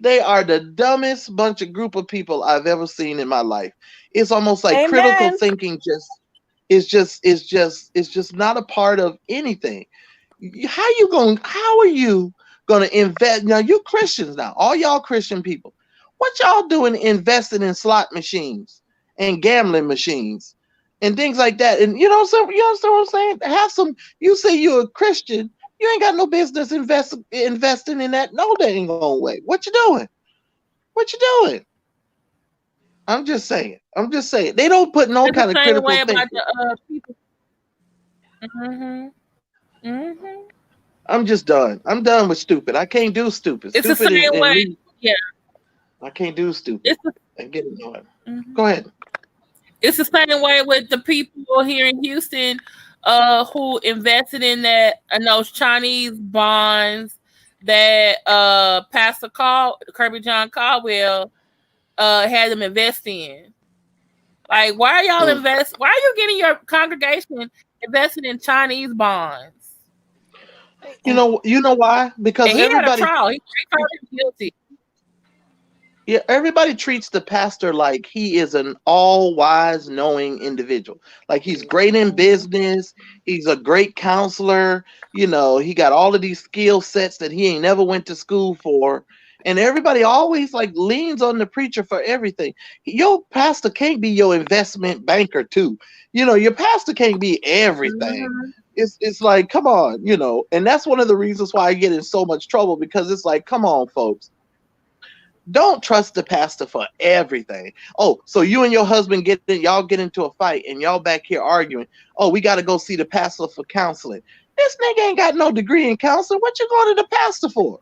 They are the dumbest bunch of group of people I've ever seen in my life. It's almost like critical Amen. thinking it's just not a part of anything. How are you going to invest now? You Christians now, all y'all Christian people. What y'all doing investing in slot machines and gambling machines and things like that? And you understand what I'm saying? You say you're a Christian, you ain't got no business investing in that no dang on way. What you doing? What you doing? I'm just saying. They don't put no It's the kind of same critical way about thinking. the people. Mm-hmm. Mm-hmm. I'm just done. I'm done with stupid. I can't do stupid. It's the Stupid same and way. me. Yeah. I can't do stupid. It's the, I get annoyed. mhm. Go ahead. It's the same way with the people here in Houston, who invested in those Chinese bonds that Pastor Kirby John Caldwell had them invest in. Like, why are y'all Mm. invest? Why are you getting your congregation invested in Chinese bonds? You know why? Because And he had a everybody trial. He called him guilty. Yeah, everybody treats the pastor like he is an all wise, knowing individual. Like he's great in business, he's a great counselor. He got all of these skill sets that he ain't never went to school for. And everybody always like leans on the preacher for everything. Your pastor can't be your investment banker too. Your pastor can't be everything. Mm-hmm. It's like, come on, and that's one of the reasons why I get in so much trouble, because it's like, come on, folks, don't trust the pastor for everything. Oh, so you and your husband y'all get into a fight and y'all back here arguing. Oh, we got to go see the pastor for counseling. This nigga ain't got no degree in counseling. What you going to the pastor for?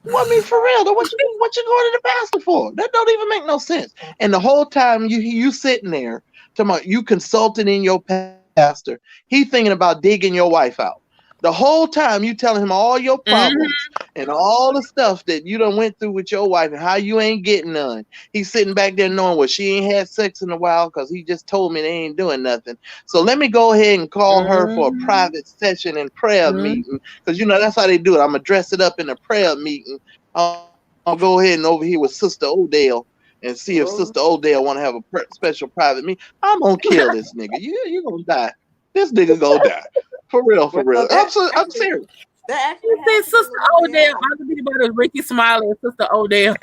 Well, I mean, for real, though, what you going to the pastor for? That don't even make no sense. And the whole time you sitting there talking about you consulting in your pastor, he thinking about digging your wife out. The whole time you telling him all your Mm-hmm. problems and all the stuff that you done went through with your wife and how you ain't getting none. He's sitting back there knowing, well, she ain't had sex in a while because he just told me they ain't doing nothing. So let me go ahead and call her for a Mm-hmm. private session and prayer Mm-hmm. meeting, because that's how they do it. I'm gonna dress it up in a prayer meeting. I'll go ahead and over here with Sister Odell and see if Sister Lord. Odell want to have a special private meeting. I'm gonna kill this nigga. You gonna die. This nigga gonna die. For real, for Well, real. I'm serious. that You actually said happened in Sister Odell. Louisiana. All the people is Ricky Smiley and Sister Odell.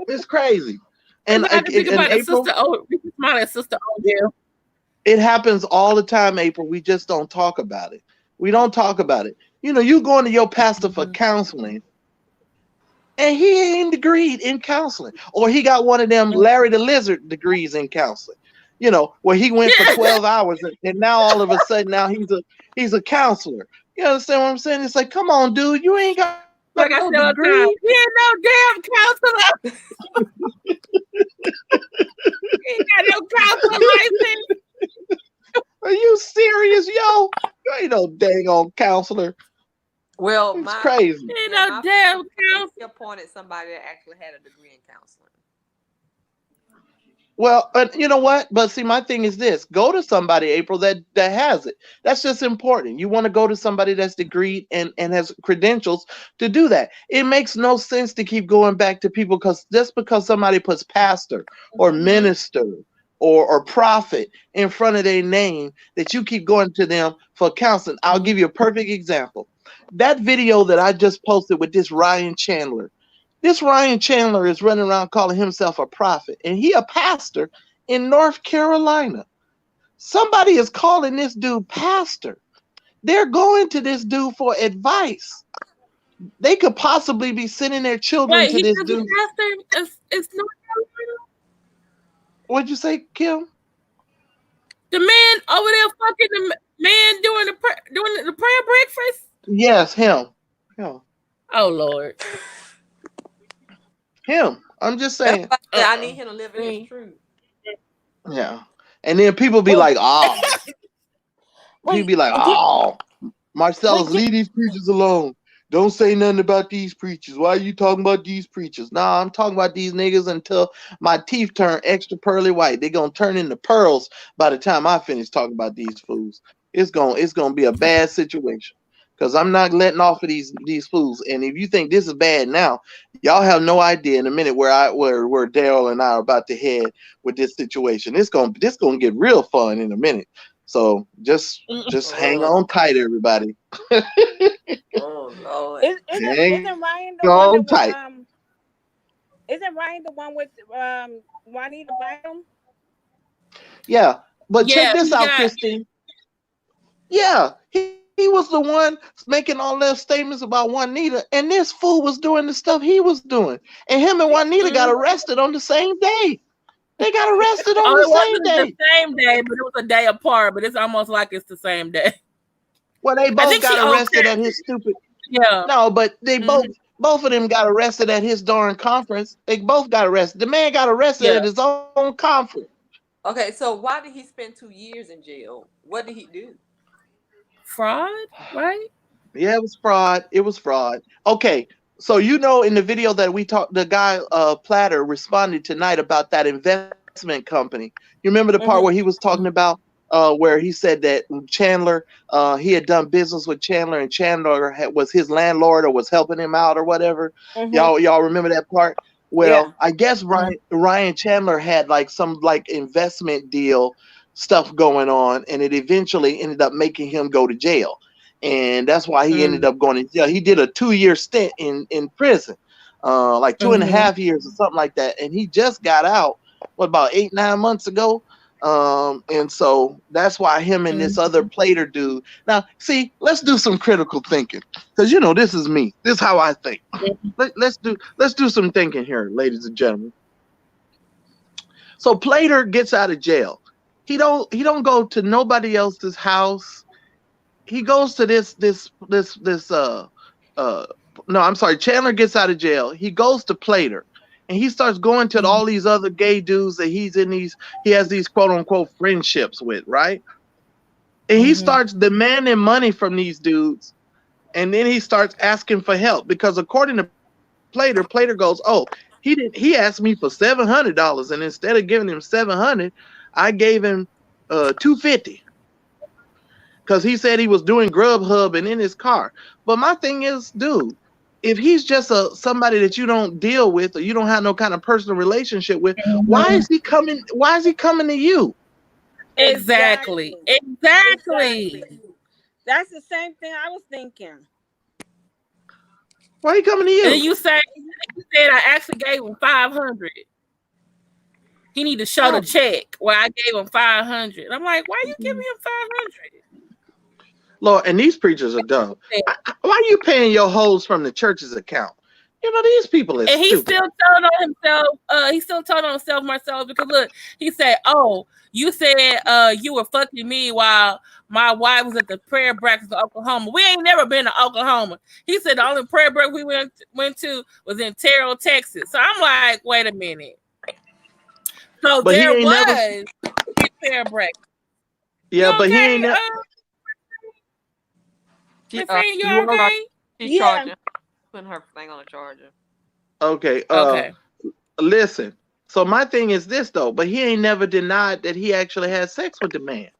It's crazy. That's And all I can think in about is April, Ricky Smiley and Sister Odell. it happens all the time, April. We just don't talk about it. We don't talk about it. You going to your pastor for Mm-hmm. counseling, and he ain't degreed in counseling, or he got one of them Larry the Lizard degrees in counseling. Where he went for Yeah, 12 hours, and now all of a sudden now he's a counselor. You understand what I'm saying? It's like, come on, dude, you ain't got no like I said all degree. the time. He ain't no damn counselor. He ain't got no no dang on counselor. Well, It's crazy. Ain't my no damn he counselor. appointed somebody that actually had a degree in counseling. Well, you know what? But see, my thing is this: go to somebody, April, that has it. That's just important. You want to go to somebody that's degreed and has credentials to do that. It makes no sense to keep going back to people because just because somebody puts pastor or minister or prophet in front of their name, that you keep going to them for counseling. I'll give you a perfect example. That video that I just posted with this Ryan Chandler. This Ryan Chandler is running around calling himself a prophet, and he a pastor in North Carolina. Somebody is calling this dude pastor. They're going to this dude for advice. They could possibly be sending their children Wait, to he this is a dude. pastor? It's North Carolina? What'd you say, Kim? The man over there fucking the man doing the prayer breakfast? Yes, him. Oh, Lord. Him. I'm just That's saying. why I said I need him to live in his Mm. truth. Yeah. And then people be Well, like, oh. People Wait, be like, oh, Marcellus, wait, leave these preachers alone. Don't say nothing about these preachers. Why are you talking about these preachers? Nah, I'm talking about these niggas until my teeth turn extra pearly white. They're gonna turn into pearls by the time I finish talking about these fools. It's gonna be a bad situation. Cause I'm not letting off of these fools. And if you think this is bad now, y'all have no idea in a minute where Daryl and I are about to head with this situation. This gonna get real fun in a minute. So just hang on tight, everybody. Oh Lord. Hang isn't Ryan the one on that tight. isn't Ryan the one with Juanita Bynum? Yeah, but check Yeah, this he out, got Christine. Yeah, he was the one making all those statements about Juanita, and this fool was doing the stuff he was doing, and him and Juanita got arrested on the same day. They got arrested on Oh, the it same wasn't the day. same day, but it was a day apart. But it's almost like it's the same day. Well, they I both think she got owed arrested at taxes. his stupid. Yeah. No, but they Mhm. both of them got arrested at his darn conference. They both got arrested. The man got arrested Yeah. at his own conference. Okay, so why did he spend 2 years in jail? What did he do? Fraud, right? Yeah, it was fraud. It was fraud. Okay, so you know in the video that we talked, the guy Platter responded tonight about that investment company. You remember the part where he was talking about where he said that Chandler, he had done business with Chandler, and Chandler was his landlord or was helping him out or whatever. Y'all remember that part? Yeah. Well, I guess Ryan Chandler had like some like investment deal stuff going on, and it eventually ended up making him go to jail. And that's why he ended up going to jail. He did a 2-year stint in prison, like 2.5 years or something like that. And he just got out, what, about 8-9 months ago. And so that's why him and this other Plater dude. Now, see, let's do some critical thinking, because you know this is me. This is how I think. Let's do some thinking here, ladies and gentlemen. So Plater gets out of jail. He don't go to nobody else's house. He goes to this no, I'm sorry, Chandler gets out of jail. He goes to Plater, and he starts going to all these other gay dudes that he has these quote unquote friendships with, right? And he starts demanding money from these dudes, and then he starts asking for help because according to Plater goes, oh, he asked me for $700, and instead of giving him 700, I gave him $250. Because he said he was doing Grubhub and in his car. But my thing is, dude, if he's just somebody that you don't deal with or you don't have no kind of personal relationship with, why is he coming? Why is he coming to you? Exactly. That's the same thing I was thinking. Why are you coming to you? And then you said I actually gave him 500. He need to show the check where I gave him 500. I'm like, why are you giving him 500? Lord, and these preachers are dumb. Why are you paying your hoes from the church's account? You know, these people are and he stupid. still told on himself. He still told on himself, Marcel, because look, he said, "Oh, you said you were fucking me while my wife was at the prayer breakfast in Oklahoma. We ain't never been to Oklahoma." He said the only prayer breakfast we went to was in Terrell, Texas. So I'm like, wait a minute. So But there he ain't was prayer breakfast. Yeah, You but okay? he ain't never. She, Friend, you you are okay? she's Yeah. charging, putting her thing on the charger. Okay. Okay. Listen. So my thing is this though, but he ain't never denied that he actually had sex with the man.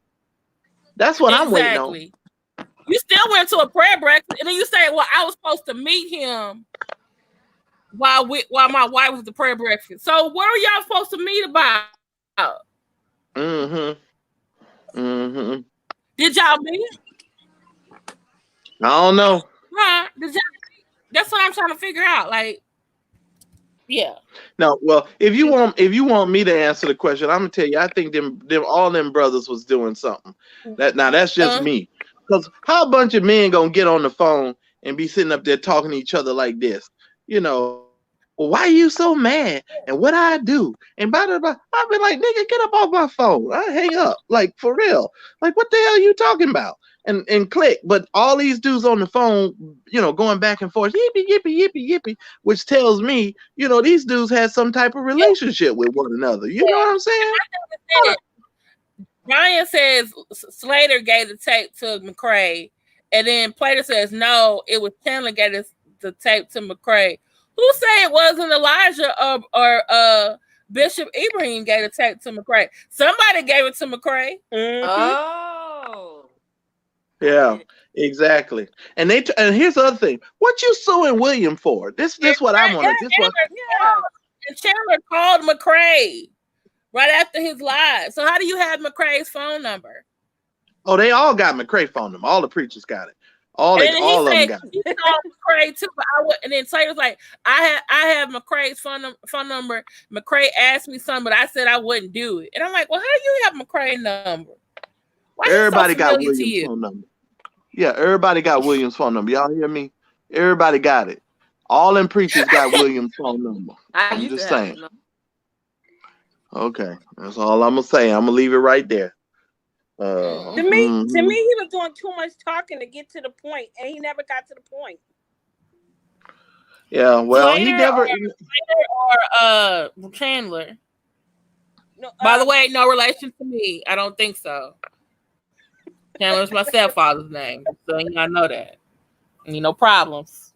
That's what I'm waiting on. Exactly. You still went to a prayer breakfast, and then you say, "Well, I was supposed to meet him while my wife was at the prayer breakfast." So what are y'all supposed to meet about? Mm-hmm. Mm-hmm. Did y'all meet? I don't know. Huh? That's what I'm trying to figure out. Like, yeah. No, well, if you want me to answer the question, I'm gonna tell you, I think them all them brothers was doing something. That's just me. Because how a bunch of men gonna get on the phone and be sitting up there talking to each other like this? Well, why are you so mad? And what I do? And blah, blah, blah. I've been like, nigga, get up off my phone. I hang up. Like, for real. Like, what the hell are you talking about? And click. But all these dudes on the phone, going back and forth, yippee, yippee, yippee, yippee, which tells me, these dudes had some type of relationship with one another. You know what I'm saying? Ryan says Slater gave the tape to McCrae, and then Plater says no, it was Chandler gave the tape to McCrae. Who say it wasn't Elijah or Bishop Ibrahim gave the tape to McCrae? Somebody gave it to McCrae. Mm-hmm. Oh. Yeah, exactly. And here's the other thing. What you suing William for? This what I want to. And Chandler called McCrae right after his live. So how do you have McCrae's phone number? Oh, they all got McCrae phone number. All the preachers got it. All of them got it. He called McCrae too, but and then Slater's like, I have McCrae's phone number. McCrae asked me something, but I said I wouldn't do it. And I'm like, well, how do you have McCrae's number? Why everybody so got Williams' phone number. Yeah, everybody got Williams' phone number. Y'all hear me? Everybody got it. All them preachers got Williams' phone number. I'm just saying. Okay, that's all I'm gonna say. I'm gonna leave it right there. To me, he was doing too much talking to get to the point, and he never got to the point. Yeah, well, Slater he never. Or Chandler. No, by the way, no relation to me. I don't think so. Chandler's my stepfather's name, so I know that. And no problems.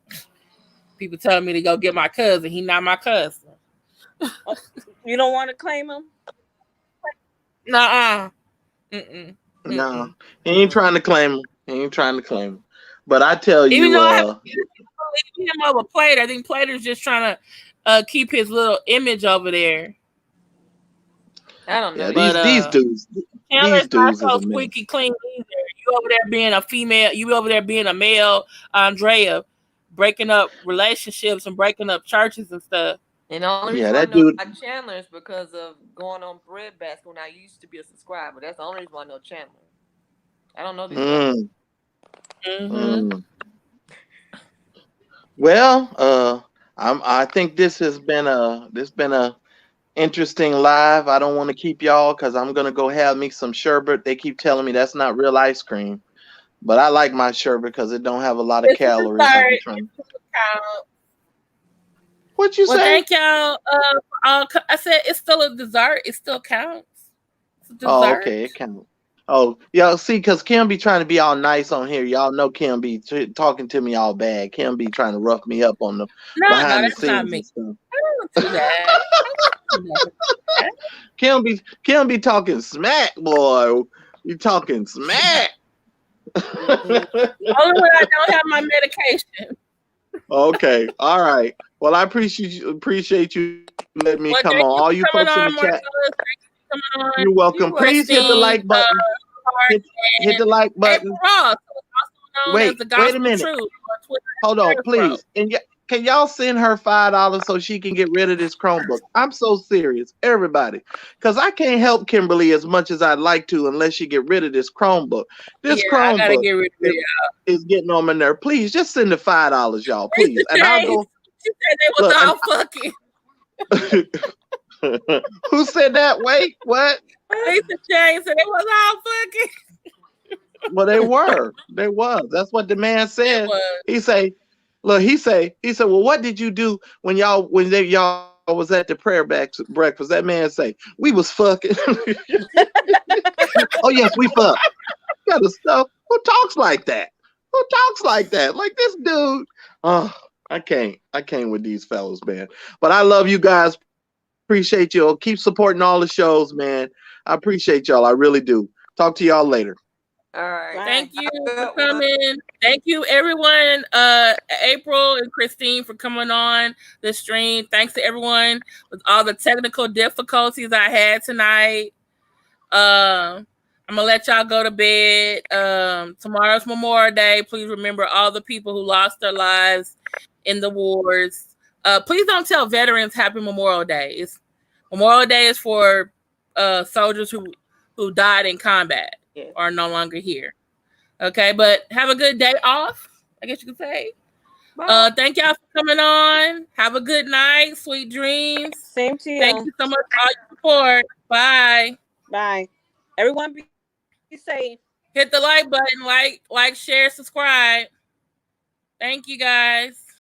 People telling me to go get my cousin. He not my cousin. You don't want to claim him? Nuh-uh. No, he ain't trying to claim him. But I tell you, even though I believe him over Plater, I think Plater's just trying to keep his little image over there. I don't know. Yeah, these dudes. Chandler's not so squeaky clean either. You over there being a female, you over there being a male Andrea, breaking up relationships and breaking up churches and stuff. And the only reason I know about Chandler is because of going on Breadbasket when I used to be a subscriber. That's the only reason I know Chandler. I don't know these guys. Well, I think this has been a interesting live. I don't want to keep y'all because I'm gonna go have me some sherbet. They keep telling me that's not real ice cream, but I like my sherbet because it don't have a lot of calories. What you say? Thank y'all. I said it's still a dessert. It still counts. Oh, okay, it counts. Oh, y'all see, because Kim be trying to be all nice on here. Y'all know Kim be talking to me all bad. Kim be trying to rough me up on the behind the scenes and stuff. I don't do that. Kim be talking smack, boy. You talking smack. Only when I don't have my medication. Okay, all right. Well, I appreciate you letting me come on. All you folks in the chat, you're welcome. Please hit the like button. Hit the like button. Wait a minute. Hold on, please. And can y'all send her $5 so she can get rid of this Chromebook? I'm so serious, everybody, because I can't help Kimberly as much as I'd like to unless she get rid of this Chromebook. This Chromebook is getting on my nerve. Please, just send the $5, y'all, please. And I'll go. She said they was all fucking. Who said that? Wait, what? Lisa James said it was all fucking. Well, they were. They was. That's what the man said. He say, well, what did you do when y'all was at the prayer breakfast? That man say, we was fucking. Oh yes, we fucked. Kind of stuff. Who talks like that? Who talks like that? Like this dude. Oh, I can't with these fellas, man. But I love you guys. Appreciate you. Keep supporting all the shows, man. I appreciate y'all. I really do. Talk to y'all later. All right. Thank you for Good one. coming. Thank you, everyone. April and Christine for coming on the stream. Thanks to everyone with all the technical difficulties I had tonight. I'm gonna let y'all go to bed. Tomorrow's Memorial Day. Please remember all the people who lost their lives in the wars. Please don't tell veterans Happy Memorial Day. Memorial Day is for soldiers who died in combat or are no longer here. Okay, but have a good day off, I guess you could say. Bye. Thank y'all for coming on. Have a good night. Sweet dreams. Same to you. Thank you so much for all your support. Bye. Bye. Everyone be safe. Hit the like button, like, share, subscribe. Thank you guys.